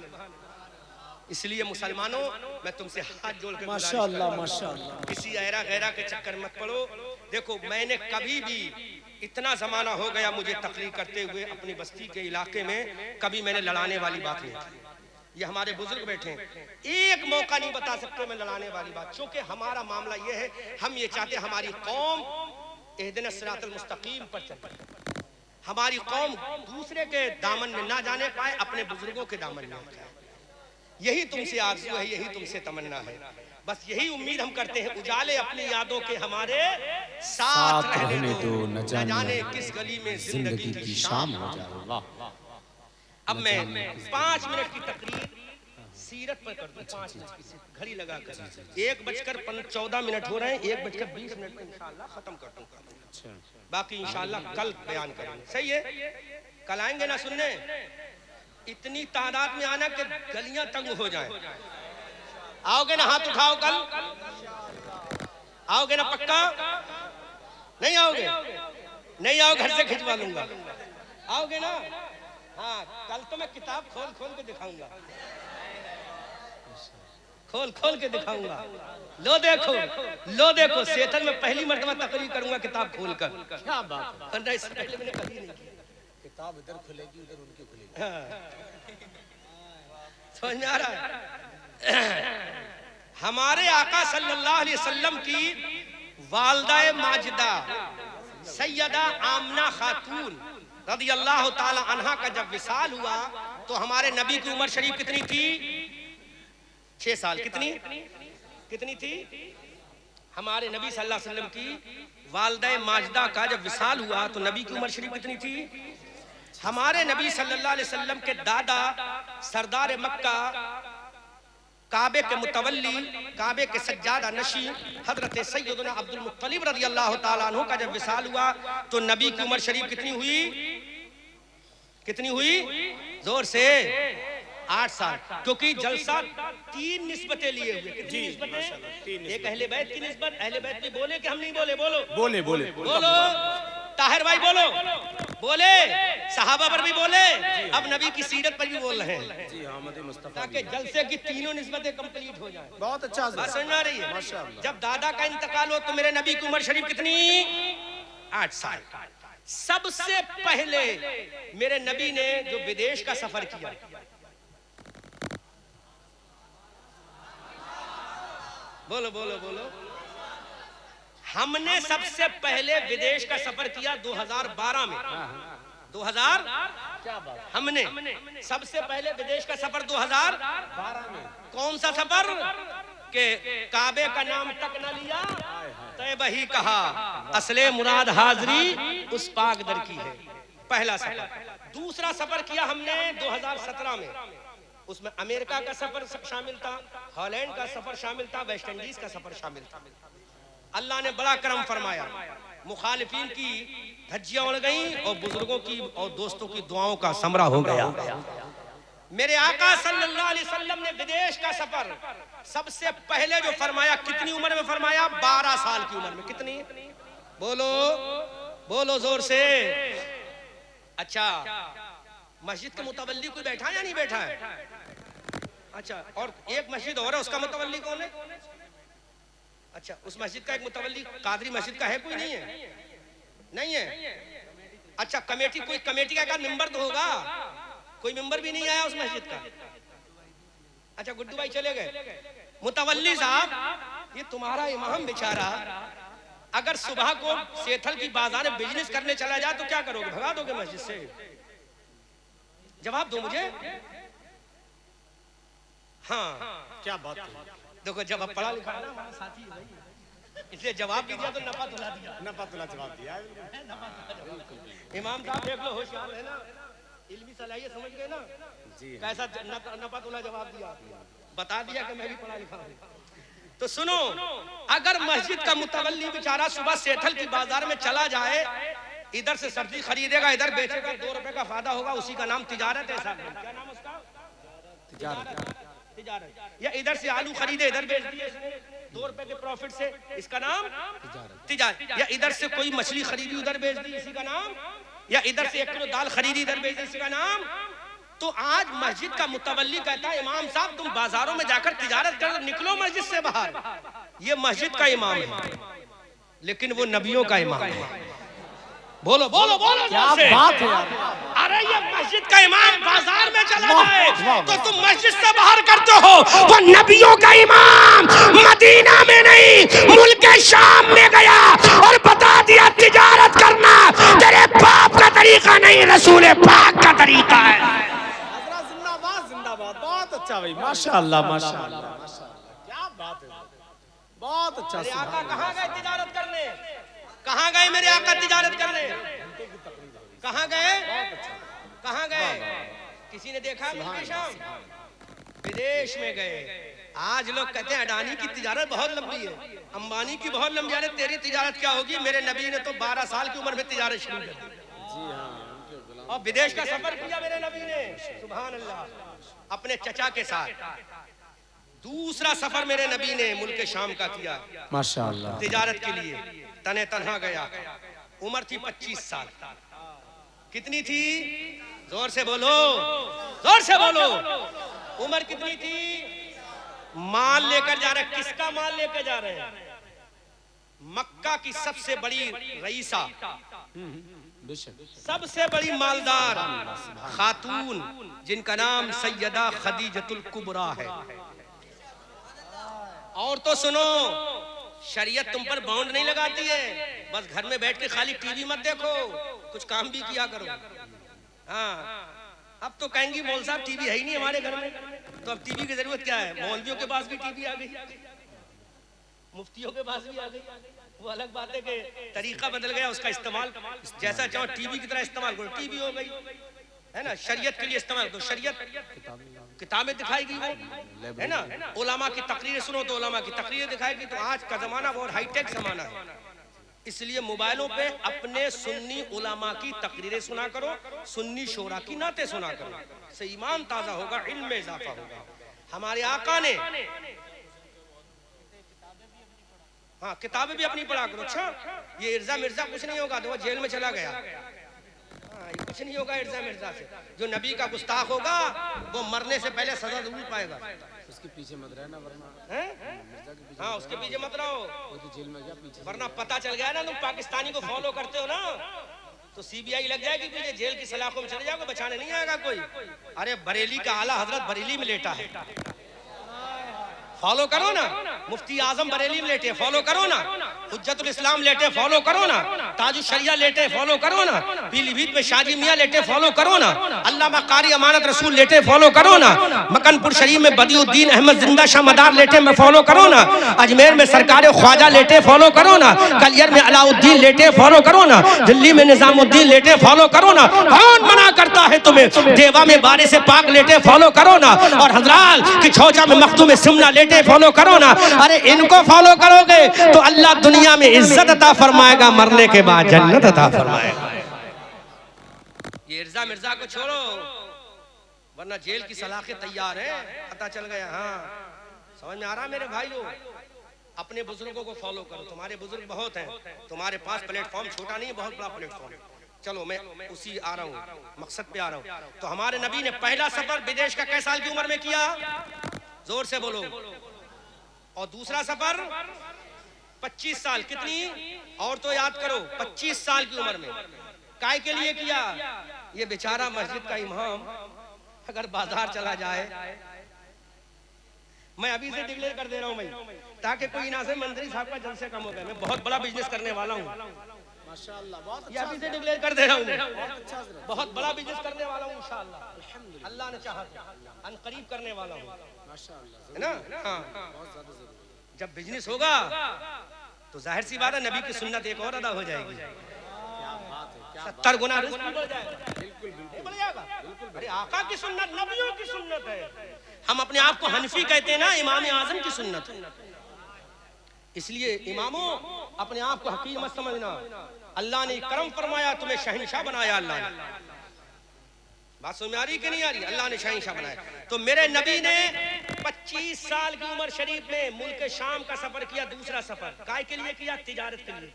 S2: इसलिए मुसलमानों, मैं तुमसे हाथ जोड़ के
S3: माशाअल्लाह, माशाअल्लाह,
S2: किसी ऐरा गैरा के चक्कर मत पड़ो। देखो, मैंने कभी भी, इतना जमाना हो गया मुझे तकरीर करते हुए अपनी बस्ती के इलाके में, कभी मैंने लड़ाने वाली बात नहीं की। ये हमारे बुजुर्ग बैठे हैं, एक मौका नहीं बता सकते मैं लड़ाने वाली बात, क्योंकि हमारा मामला ये है, हम ये चाहते हमारी कौम इहदिनस सिरातल मुस्तकीम पर चले, हमारी कौम दूसरे के दामन में ना जाने पाए, अपने बुजुर्गों के दामन में जाए। यही तुमसे आरज़ू है, यही तुमसे तमन्ना है, बस यही उम्मीद हम करते हैं। उजाले अपनी यादों के हमारे साथ रहने दो, न जाने किस गली में जिंदगी की शाम हो जाए। अब मैं 5 मिनट की तकरीर सीरत पर कर दूं, 5 मिनट की घड़ी लगा कर। 1:14 हो रहे हैं, 1:20 में इंशाल्लाह खत्म कर दूंगा। बाकी इंशाल्लाह कल बयान करेंगे, सही है? कल आएंगे ना सुनने? इतनी तादाद में आना कि गलियां तंग हो जाएं। आओगे ना? हाथ उठाओ। कल आओगे ना? पक्का नहीं आओगे? नहीं आओ, घर से खिंचवा लूंगा। आओगे ना? हाँ, कल तो मैं किताब खोल खोल के दिखाऊंगा, खोल खोल के दिखाऊंगा। लो देखो, लो देखो, सेठन में पहली मर्तबा तकरीर करूंगा किताब खोल कर। क्या बात है? इससे पहले मैंने कभी नहीं किया।
S3: किताब इधर खुलेगी, उधर उनकी खुलेगी।
S2: समझ में आ रहा है? हमारे आका सल्लल्लाहु अलैहि वसल्लम की वालदा माजिदा सैयदा आमना खातून रदियल्लाहु ताला अन्हा का जब विसाल हुआ तो हमारे नबी की उम्र शरीफ कितनी थी? 6 साल। कितनी थी? हमारे नबी सल्लल्लाहु अलैहि वसल्लम की वालिदा माजिदा का जब विसाल हुआ तो नबी की उम्र शरीफ कितनी थी? हमारे नबी सल्लल्लाहु अलैहि वसल्लम के दादा सरदार मक्का, काबे के मुतवल्ली, काबे के सज्जादा नशी हजरत सैयदना अब्दुल मुत्तलिब रदियल्लाहु ताला अन्हु का जब विसाल हुआ तो नबी की उम्र शरीफ कितनी हुई? जोर से 8 साल। क्योंकि जलसा 3 निस्बतें लिए हुए। कितनी निस्बतें? एक अहले बैत की निस्बत। अहले बैत भी बोले कि हम नहीं बोले? बोलो ताहिर भाई बोले सहाबा पर भी बोले, अब नबी की सीरत पर भी बोल रहे हैं जी, ताकि जलसे की तीनों निस्बतें कंप्लीट हो जाए।
S3: बहुत अच्छा
S2: बात समझ आ रही है? जब दादा का इंतकाल हो तो मेरे नबी की उम्र शरीफ कितनी? 8 साल। सबसे पहले मेरे नबी ने जो विदेश का सफर किया, बोलो हमने सबसे पहले विदेश का सफर किया 2012 में। 2000 हमने सबसे पहले विदेश का सफर 2012 में। कौन सा सफर? के काबे का नाम तक न लिया, तय वही कहा असले मुराद हाजरी उस पाक दर की है। पहला सफर। दूसरा सफर किया हमने 2017 में। उसमें अमेरिका का सफर शामिल था, हॉलैंड का सफर शामिल था, वेस्ट इंडीज का सफर शामिल था। अल्लाह ने बड़ा करम फरमाया, मुखालिफिन की धज्जियां उड़ गईं और बुजुर्गों की और दोस्तों की दुआओं का समरा हो गया। मेरे आका सल्लल्लाहु अलैहि वसल्लम ने विदेश का सफर सबसे पहले जो फरमाया, कितनी उम्र में फरमाया? 12 साल की उम्र में। कितनी? बोलो जोर से। अच्छा, मस्जिद के मुतवल्ली कोई बैठा या नहीं बैठा है? अच्छा, और एक मस्जिद और है, उसका मुतवल्ली कौन है? अच्छा, उस मस्जिद का एक मुतवल्ली कादरी मस्जिद का है? कोई नहीं है। अच्छा, कमेटी, कोई कमेटी का मेंबर तो होगा? कोई मेंबर भी नहीं आया उस मस्जिद का। अच्छा, गुड्डू भाई चले गए। मुतवल्ली साहब, ये तुम्हारा इमाम बेचारा अगर सुबह को सेथल की बाजार में बिजनेस करने चला जाए तो क्या करोगे? भगा दोगे मस्जिद से? जवाब दो मुझे। हाँ, क्या बात है। देखो, जब आप पढ़ा लिखा है ना हमारा साथी है भाई, इसलिए जवाब भी दिया तो नफा तुला जवाब दिया। इमाम साहब देख लो, होशियार है ना, इल्मी सलाहियत समझ गए ना जी। कैसा नफा तुला जवाब दिया, बता दिया कि मैं भी पढ़ा लिखा हूँ। तो सुनो, अगर मस्जिद का मुतवल्ली बेचारा सुबह सेठल की बाजार में चला जाए, इधर से सब्जी खरीदेगा, इधर बेचेगा, 2 रुपए का फायदा होगा, उसी का नाम तिजारत है साहब। क्या नाम उसका? तिजारत। या इधर से आलू खरीदे, इधर बेच दिए 2 रुपए के प्रॉफिट से, इसका नाम तिजारत। या इधर से कोई मछली खरीदी, उधर बेच दी, इसी का नाम। या इधर से 1 किलो दाल खरीदी, इधर बेच दी, इसी का नाम। तो आज मस्जिद का मुतवल्ली कहता है, इमाम साहब तुम बाजारों में जाकर तिजारत कर, निकलो मस्जिद से बाहर। ये मस्जिद का इमाम है, लेकिन वो नबियों का इमाम है। बोलो क्या बात है यार। अरे ये मस्जिद का इमाम बाजार में चला जाए तो तुम मस्जिद से बाहर करते हो, वो नबियों का इमाम मदीना में नहीं मुल्क शाम में गया और बता दिया तिजारत करना तेरे बाप का तरीका नहीं, रसूल पाक का तरीका है।
S3: जिंदाबाद। बहुत अच्छा भाई, माशाअल्लाह माशाअल्लाह, क्या बात है, बहुत अच्छा।
S2: आका कहाँ गए तिजारत करने? कहाँ गए मेरे आका तिजारत करने? कहाँ गए? किसी ने देखा? शाम विदेश में गए। आज लोग कहते हैं अडानी की तिजारत बहुत लंबी है, अंबानी की बहुत लंबी है। तेरी तिजारत क्या होगी? मेरे नबी ने तो 12 साल की उम्र में तिजारत शुरू कर दी और विदेश का सफर किया मेरे नबी ने, सुभान अल्लाह, अपने चचा के साथ। दूसरा सफर मेरे नबी ने मुल्क शाम का किया
S3: माशाअल्लाह,
S2: तिजारत के लिए। तने तन्हा गया, उम्र थी 25 साल। कितनी थी? जोर से बोलो। उम्र कितनी थी? माल लेकर जा रहे। किसका माल लेकर जा रहे हैं? मक्का की सबसे बड़ी रईसा, सबसे बड़ी मालदार खातून, जिनका नाम सैयदा खदीजतुल कुबरा है। और तो सुनो, शरीयत तुम पर बाउंड नहीं लगाती है, बस घर में बैठ के खाली टीवी मत देखो, कुछ काम भी किया करो। हाँ, अब तो कहेंगी मौल साहब टीवी है ही नहीं हमारे घर में, तो अब टीवी की जरूरत क्या है? मौलवियों के पास भी टीवी आ गई, मुफ्तियों के पास भी आ गई। वो अलग बात है कि तरीका बदल गया, उसका इस्तेमाल जैसा चाहो टीवी की तरह इस्तेमाल करो, टीवी हो गई है ना। शरीयत के लिए इस्तेमाल करो, शरीयत किताबें दिखाएगी वो, है ना। उलमा की तकरीरें सुनो तो उलमा की तकरीरें दिखाएगी। तो आज का जमाना बहुत हाईटेक जमाना है, इसलिए मोबाइलों पे अपने सुन्नी उलमा की तकरीरें सुना करो, सुन्नी शोरा की नाते सुना करो, इससे ईमान ताजा होगा, इल्म में इजाफा होगा। हमारे आका ने हाँ किताबें भी अपनी पढ़ा करो। अच्छा, ये इर्जा मिर्जा कुछ नहीं होगा तो वो जेल में चला गया, ये कुछ नहीं होगा इर्जा मिर्जा से। जो नबी का गुस्ताख होगा वो मरने से पहले सजा जरूर पाएगा।
S3: उसके पीछे मत रहना वरना
S2: हाँ उसके पीछे मत रहो,
S3: वो तो जेल में गया पीछे,
S2: वरना पता चल गया ना तुम पाकिस्तानी को फॉलो करते हो ना, तो सीबीआई लग जाएगी पीछे, जेल की सलाखों में चले जाओगे, बचाने नहीं आएगा कोई। अरे बरेली का आला हजरत बरेली में लेटा है, फॉलो करो ना। मुफ्ती आजम बरेली में लेटे, फॉलो करो ना। हुज्जतुल इस्लाम लेटे, फॉलो करो ना। ताजुश शरिया लेटे, फॉलो करो ना। पीलीभीत में शाजी मियां लेटे, फॉलो करो ना। अल्लामा कारी अमानत रसूल लेटे, फॉलो करो ना। मकनपुर शरीफ में बदियुद्दीन अहमद जिंदा शाह मदार लेटे, में फॉलो करो ना। अजमेर में सरकार ख्वाजा लेटे, फॉलो करो ना। कलियर में अलाउद्दीन लेटे, फॉलो करो ना। दिल्ली में निजामुद्दीन लेटे, फॉलो करो ना। कौन मना करता है तुम्हें? देवा में बारिश से पाक लेटे, फॉलो करो ना। और हजराल की छौजा में मखदूम सिमना लेटे, फॉलो करो ना। अरे इनको फॉलो करोगे तो अल्लाह दुनिया में इज्जत अता फरमाएगा, मरने के बाद जन्नत अता फरमाएगा। ये इर्जा मिर्जा को छोड़ो, वरना जेल की सलाखें तैयार है, पता चल गया। हाँ समझ में आ रहा मेरे भाइयों, अपने बुजुर्गों को फॉलो करो। तुम्हारे बुजुर्ग बहुत हैं, तुम्हारे पास प्लेटफॉर्म छोटा नहीं, बहुत बड़ा प्लेटफॉर्म। चलो मैं उसी आ रहा हूँ, मकसद पे आ रहा हूँ। तो हमारे नबी ने पहला सफर विदेश का कैसे साल की उम्र में किया? जोर से बोलो। और दूसरा सफर 25 साल, कितनी और तो याद करो, 25 साल की उम्र में। काय के लिए किया? ये बेचारा मस्जिद का इमाम अगर बाजार चला जाए, मैं अभी से डिक्लेयर कर दे रहा हूं भाई, ताकि कोई ना से मंत्री साहब का जलसे कम हो गया, मैं बहुत बड़ा बिजनेस करने वाला हूँ
S3: माशाअल्लाह, बहुत
S2: ये अभी से डिक्लेयर कर दे रहा हूँ, बहुत बड़ा बिजनेस करने वाला हूँ इंशाअल्लाह, अल्लाह ने चाहा तो अनकरीब करने वाला हूँ
S3: माशाअल्लाह,
S2: है ना। हाँ जब बिजनेस होगा तो जाहिर सी बात है नबी की सुन्नत एक और अदा हो जाएगी, 70 गुना रिज़्क़ बढ़ जाएगा, बिल्कुल बढ़ जाएगा। अरे आका की सुन्नत नबियों की सुन्नत है। हम अपने आप को हनफी कहते हैं ना, इमाम आजम की सुन्नत है। इसलिए इमामों अपने आप को हकीर मत समझना, अल्लाह ने करम फरमाया, तुम्हें शहंशाह बनाया। अल्लाह ने, बात समझ में आ रही कि नहीं आ रही? अल्लाह ने शहंशाह बनाया। तो मेरे नबी ने 25 साल की उम्र शरीफ में मुल्क शाम का सफर किया। दूसरा सफर काय के लिए किया? तिजारत के लिए।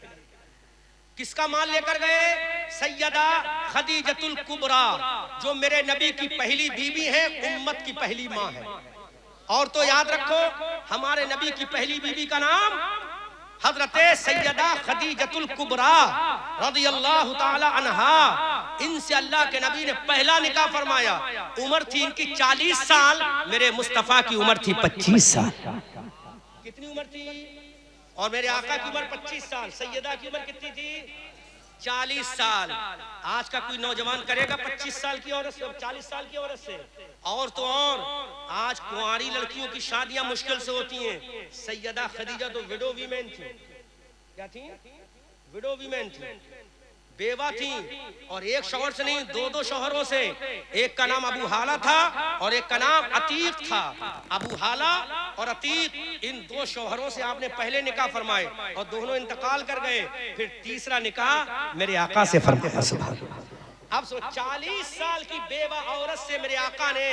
S2: किसका माल लेकर गए? सैयदा खदीजतुल कुबरा, जो मेरे नबी की पहली बीवी है, उम्मत की पहली माँ है। और तो याद रखो, हमारे नबी की पहली बीवी का नाम हजरत सैयदा खदीजतुल कुबरा रज़ियल्लाहु ताला अन्हा। इनसे अल्लाह के नबी ने पहला निकाह फरमाया। उम्र थी इनकी 40 साल, मेरे मुस्तफा की उम्र थी 25 साल। कितनी उम्र थी? और मेरे आका की उम्र 25 साल, सैयदा की उम्र कितनी थी? 40 साल। आज का कोई नौजवान करेगा 25 साल की औरत से, 40 साल की औरत से? और तो और आज कुंवारी लड़कियों की शादियां मुश्किल से होती हैं। सैयदा खदीजा तो विडो वीमेन थी। क्या थी? विडो वीमेन थी, बेवा थी। और एक शौहर से नहीं, दो शौहरों से। एक का नाम अबू हाला था और एक का नाम अतीक था। अबू हाला और अतीक, इन दो शौहरों से आपने पहले निकाह फरमाए और दोनों इंतकाल कर गए। फिर तीसरा निकाह मेरे आका से फरमाया। सुभान। अब सो 40 साल की बेवा औरत से मेरे आका ने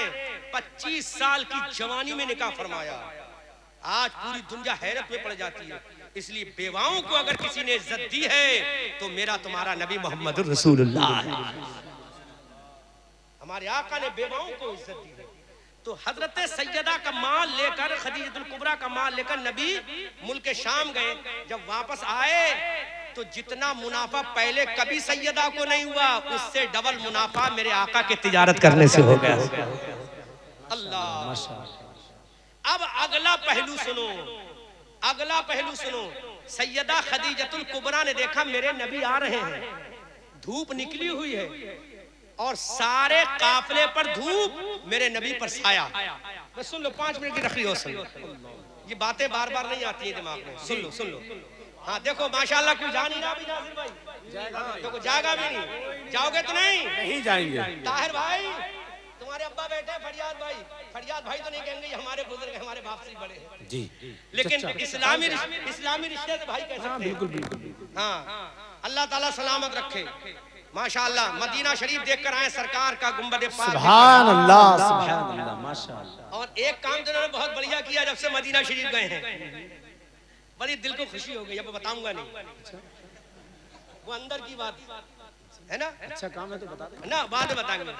S2: 25 साल की जवानी में निकाह फरमाया। आज पूरी दुनिया हैरत में पड़ जाती है। इसलिए बेवाओं को अगर किसी ने इज्जत दी है तो मेरा तुम्हारा नबी मोहम्मद रसूलुल्लाह है। हमारे आका ने बेवाओं को इज्जत दी है। तो हजरत सैयदा का माल लेकर, खदीजतुल कुबरा का माल लेकर नबी मुल्क शाम गए। जब वापस आए तो जितना मुनाफा पहले कभी सैयदा को नहीं हुआ, उससे डबल मुनाफा मेरे आका के तिजारत करने से हो गया। अल्लाह। अब अगला पहलू सुनो, अगला पहलू सुनो, सैयदा खदीजतुल कुबरा ने देखा मेरे नबी आ रहे हैं, धूप निकली हुई है और सारे काफिले पर धूप, मेरे नबी पर साया। बस सुन लो, 5 मिनट की रखी हो, सुन लो, ये बातें बार बार नहीं आती है दिमाग में, सुन लो सुन लो। हाँ देखो माशाल्लाह, कोई जा नहीं रहा अभी, नासिर भाई देखो जाएगा भी नहीं, जाओगे तो नहीं
S3: जाएंगे।
S2: ताहिर भाई तुम्हारे अब्बा बैठे, फरियाद भाई तो नहीं कहेंगे, ये हमारे बुजुर्ग हमारे बाप से बड़े हैं
S3: जी,
S2: लेकिन इस्लामी रिश्ते से भाई कह सकते हैं।
S3: बिल्कुल बिल्कुल।
S2: हाँ, अल्लाह ताला सलामत रखे। माशाअल्लाह, मदीना शरीफ देखकर आए, सरकार का गुंबद पाक।
S3: सुभान अल्लाह, सुभान अल्लाह, माशाअल्लाह।
S2: और एक काम तो इन्होंने बहुत बढ़िया किया, जब से मदीना शरीफ गए हैं बड़ी दिल को खुशी हो गई। अब बताऊंगा नहीं, वो अंदर की बात है ना।
S3: अच्छा काम है तो बता दे
S2: ना, बाद में बताएंगे।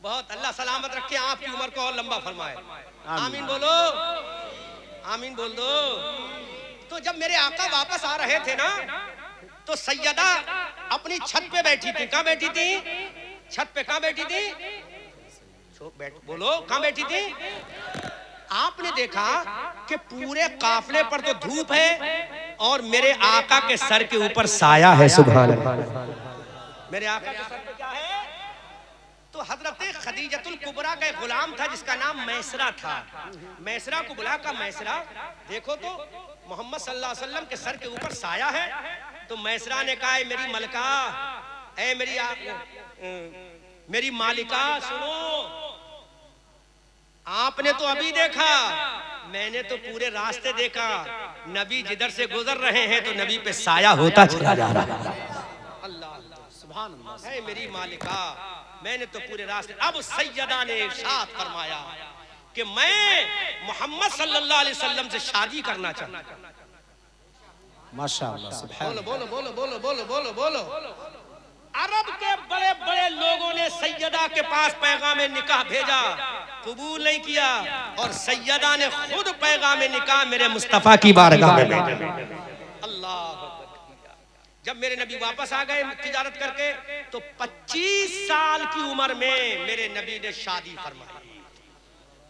S2: बहुत अल्लाह सलामत रखे, आपकी उम्र को और लंबा फरमाए। आमीन बोलो, आमीन बोल दो। तो जब मेरे आका वापस आ रहे थे ना, तो सैयदा अपनी छत पे बैठी थी। कहाँ बैठी थी? छत पे। कहाँ बैठी थी? बोलो, कहाँ बैठी थी? आपने देखा कि पूरे काफिले पर तो धूप है और मेरे आका के सर के ऊपर साया है। सुभान अल्लाह। मेरे आका के सर पे क्या है? तो हजरत खदीजतुल कुबरा का एक गुलाम था जिसका नाम मैसरा था। मैसरा को बुला का, मैसरा देखो तो मोहम्मद सल्लल्लाहु अलैहि वसल्लम के सर के ऊपर साया है। तो मैसरा ने कहा, मेरी मलका, ऐ मेरी मालिका, सुनो, आपने तो अभी देखा, मैंने तो पूरे रास्ते देखा, नबी जिधर से गुजर रहे हैं तो नबी पे साया होता चला जा रहा है। अल्लाह सुभान अल्लाह, है मेरी मालिका, मैंने तो पूरे रास्ते। अब सैयदा ने इरशाद फरमाया कि मैं मोहम्मद सल्लल्लाहु अलैहि वसल्लम से शादी करना चाहता हूं।
S3: माशाअल्लाह, सुभान।
S2: बोलो बोलो बोलो बोलो बोलो बोलो बोलो। अरब के बड़े बड़े लोगों ने सैयदा के पास पैगाम निकाह भेजा, कबूल नहीं किया, और सैयदा ने खुद पैगाम निकाह मेरे मुस्तफा की बारगाह में भेजा। अल्लाह। जब मेरे नबी वापस आ गए तिजारत करके, तो 25 साल की उम्र में मेरे नबी ने शादी फरमाई।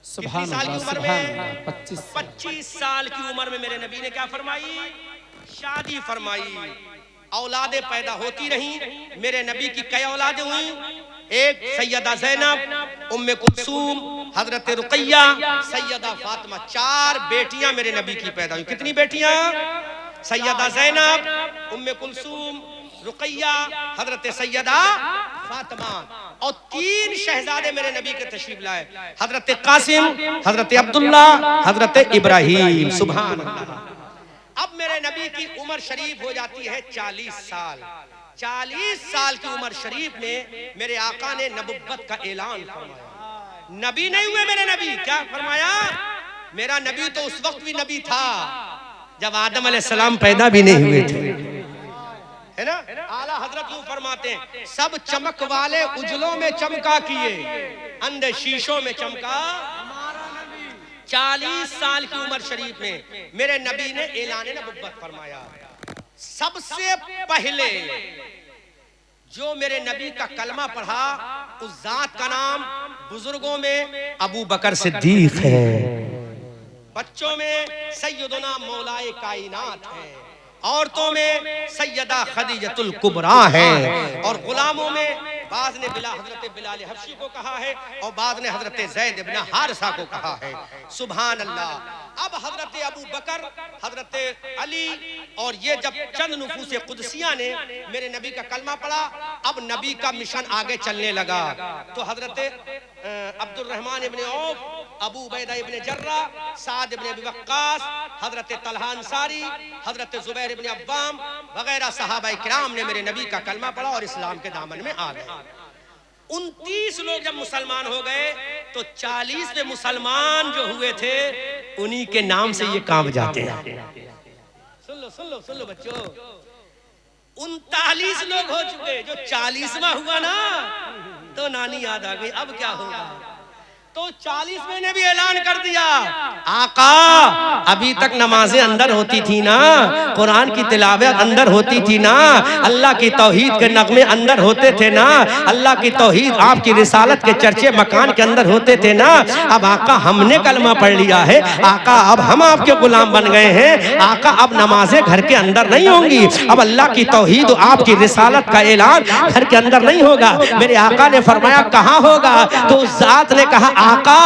S3: सुभान
S2: साल की
S3: अल्लाह,
S2: उम्र
S3: सुभान
S2: में?
S3: अल्लाह,
S2: 25 साल की उम्र में मेरे नबी ने क्या फरमाई? शादी फरमाई। औलादे पैदा होती रहीं। मेरे नबी की कई औलादे हुई? एक सैयदा ज़ैनब, उम्मे कुलसूम, हजरत रुकैया, सैयदा फातिमा। 4 बेटियां मेरे नबी की पैदा हुई। कितनी बेटियां? सैयदा ज़ैनब, उम्मे कुलसूम, रुकैया, हजरत सैयदा फातिमा। और 3 शहजादे मेरे नबी के तशरीफ लाए, हजरत कासिम, हजरत अब्दुल्ला, हजरत इब्राहिम। सुभान अल्लाह। अब मेरे नबी की उम्र शरीफ हो जाती है 40 साल। 40 साल की उम्र शरीफ में मेरे आका ने नबुव्वत का ऐलान फरमाया। नबी नहीं हुए मेरे नबी, क्या फरमाया? मेरा नबी तो उस वक्त भी नबी था जब आदम अलैहिस्सलाम पैदा भी नहीं हुए थे, है ना। आला हजरत यूं फरमाते हैं, सब चमक वाले उजलों में चमका किए, अंधे शीशों में चमका। 40 साल की उम्र शरीफ में मेरे नबी ने ऐलान नबुव्वत फरमाया। सबसे पहले जो मेरे नबी का कलमा पढ़ा, उस जात का नाम बुजुर्गों में अबू बकर सिद्दीक है, बच्चों में सैयदना मौलाए कायनात है, औरतों में सैयदा खदीजतुल कुबरा है, और गुलामों में बाज़ ने हजरत बिलाल हबशी को कहा है और बाज़ ने हजरत ज़ैद इब्न हारिसा को कहा है। सुभान अल्लाह। अब हजरत अबू बकर, हजरत अली और ये जब चंद नफूसे कुदसिया ने मेरे नबी का कलमा पढ़ा, अब नबी का मिशन आगे चलने लगा। तो हजरत Abdurrahman ibn Auf, Abu Ubaida ibn Jarrah, Saad ibn Abi Waqqas, हजरत तलहा अंसारी, हजरत जुबैर इब्न अव्वाम वगैरह सहाबा किराम ने मेरे नबी का कलमा पढ़ा और इस्लाम के दामन में आ गए। 29 लोग जब मुसलमान हो गए, तो 40वें मुसलमान जो हुए थे, उन्हीं के नाम से ये काम जाते हैं। सुन लो सुन लो सुन लो बच्चों, 39 लोग हो चुके, जो 40वां हुआ ना, तो नानी याद आ गई, अब क्या होगा। तो 40वें ने भी ऐलान कर दिया, आका अभी तक नमाजें अंदर होती थी ना, कुरान की तिलावत अंदर होती थी ना, अल्लाह की तौहीद के नगमे अंदर होते थे ना, अल्लाह की तौहीद आपकी रिसालत के चर्चे मकान के अंदर होते थे ना। अब आका हमने कलमा पढ़ लिया है, आका अब हम आपके गुलाम बन गए हैं, आका अब नमाजें घर के अंदर नहीं होंगी, अब अल्लाह की तौहीद आपकी रिसालत का ऐलान घर के अंदर नहीं होगा। मेरे आका ने फरमाया कहाँ होगा? तो उस जात ने कहा आका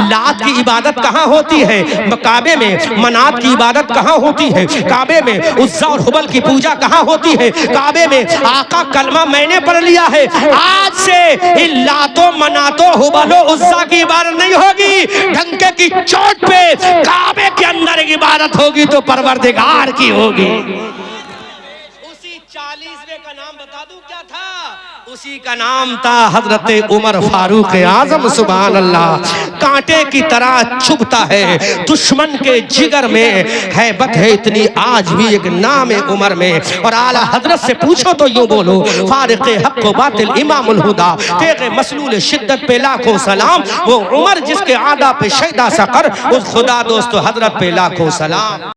S2: लात की इबादत कहाँ होती है? काबे में। मनात की इबादत कहाँ होती है? काबे में। उज्जा और हुबल की पूजा कहाँ होती है? काबे में। आका कलमा मैंने पढ़ लिया है, आज से इन लातों मनातों हुबलों उज्जा की इबादत नहीं होगी, डंके की चोट पे काबे के अंदर एक इबादत होगी तो परवरदिगार की होगी। 40वें का नाम बता दूं क्या था? उसी का नाम था हजरत उमर फारूक आजम। सुभान अल्लाह। कांटे की तरह चुभता है दुश्मन के जिगर में, हैबत है इतनी आज भी एक नाम है उमर में। और आला हजरत से पूछो तो यूं बोलो, फारिक हक व बातिल इमामुल हुदा, तेरे मसलूल शिद्दत पे लाखों सलाम, वो उमर जिसके आदा पे शहीदा सकर, उस खुदा दोस्तों हजरत पे लाखों सलाम।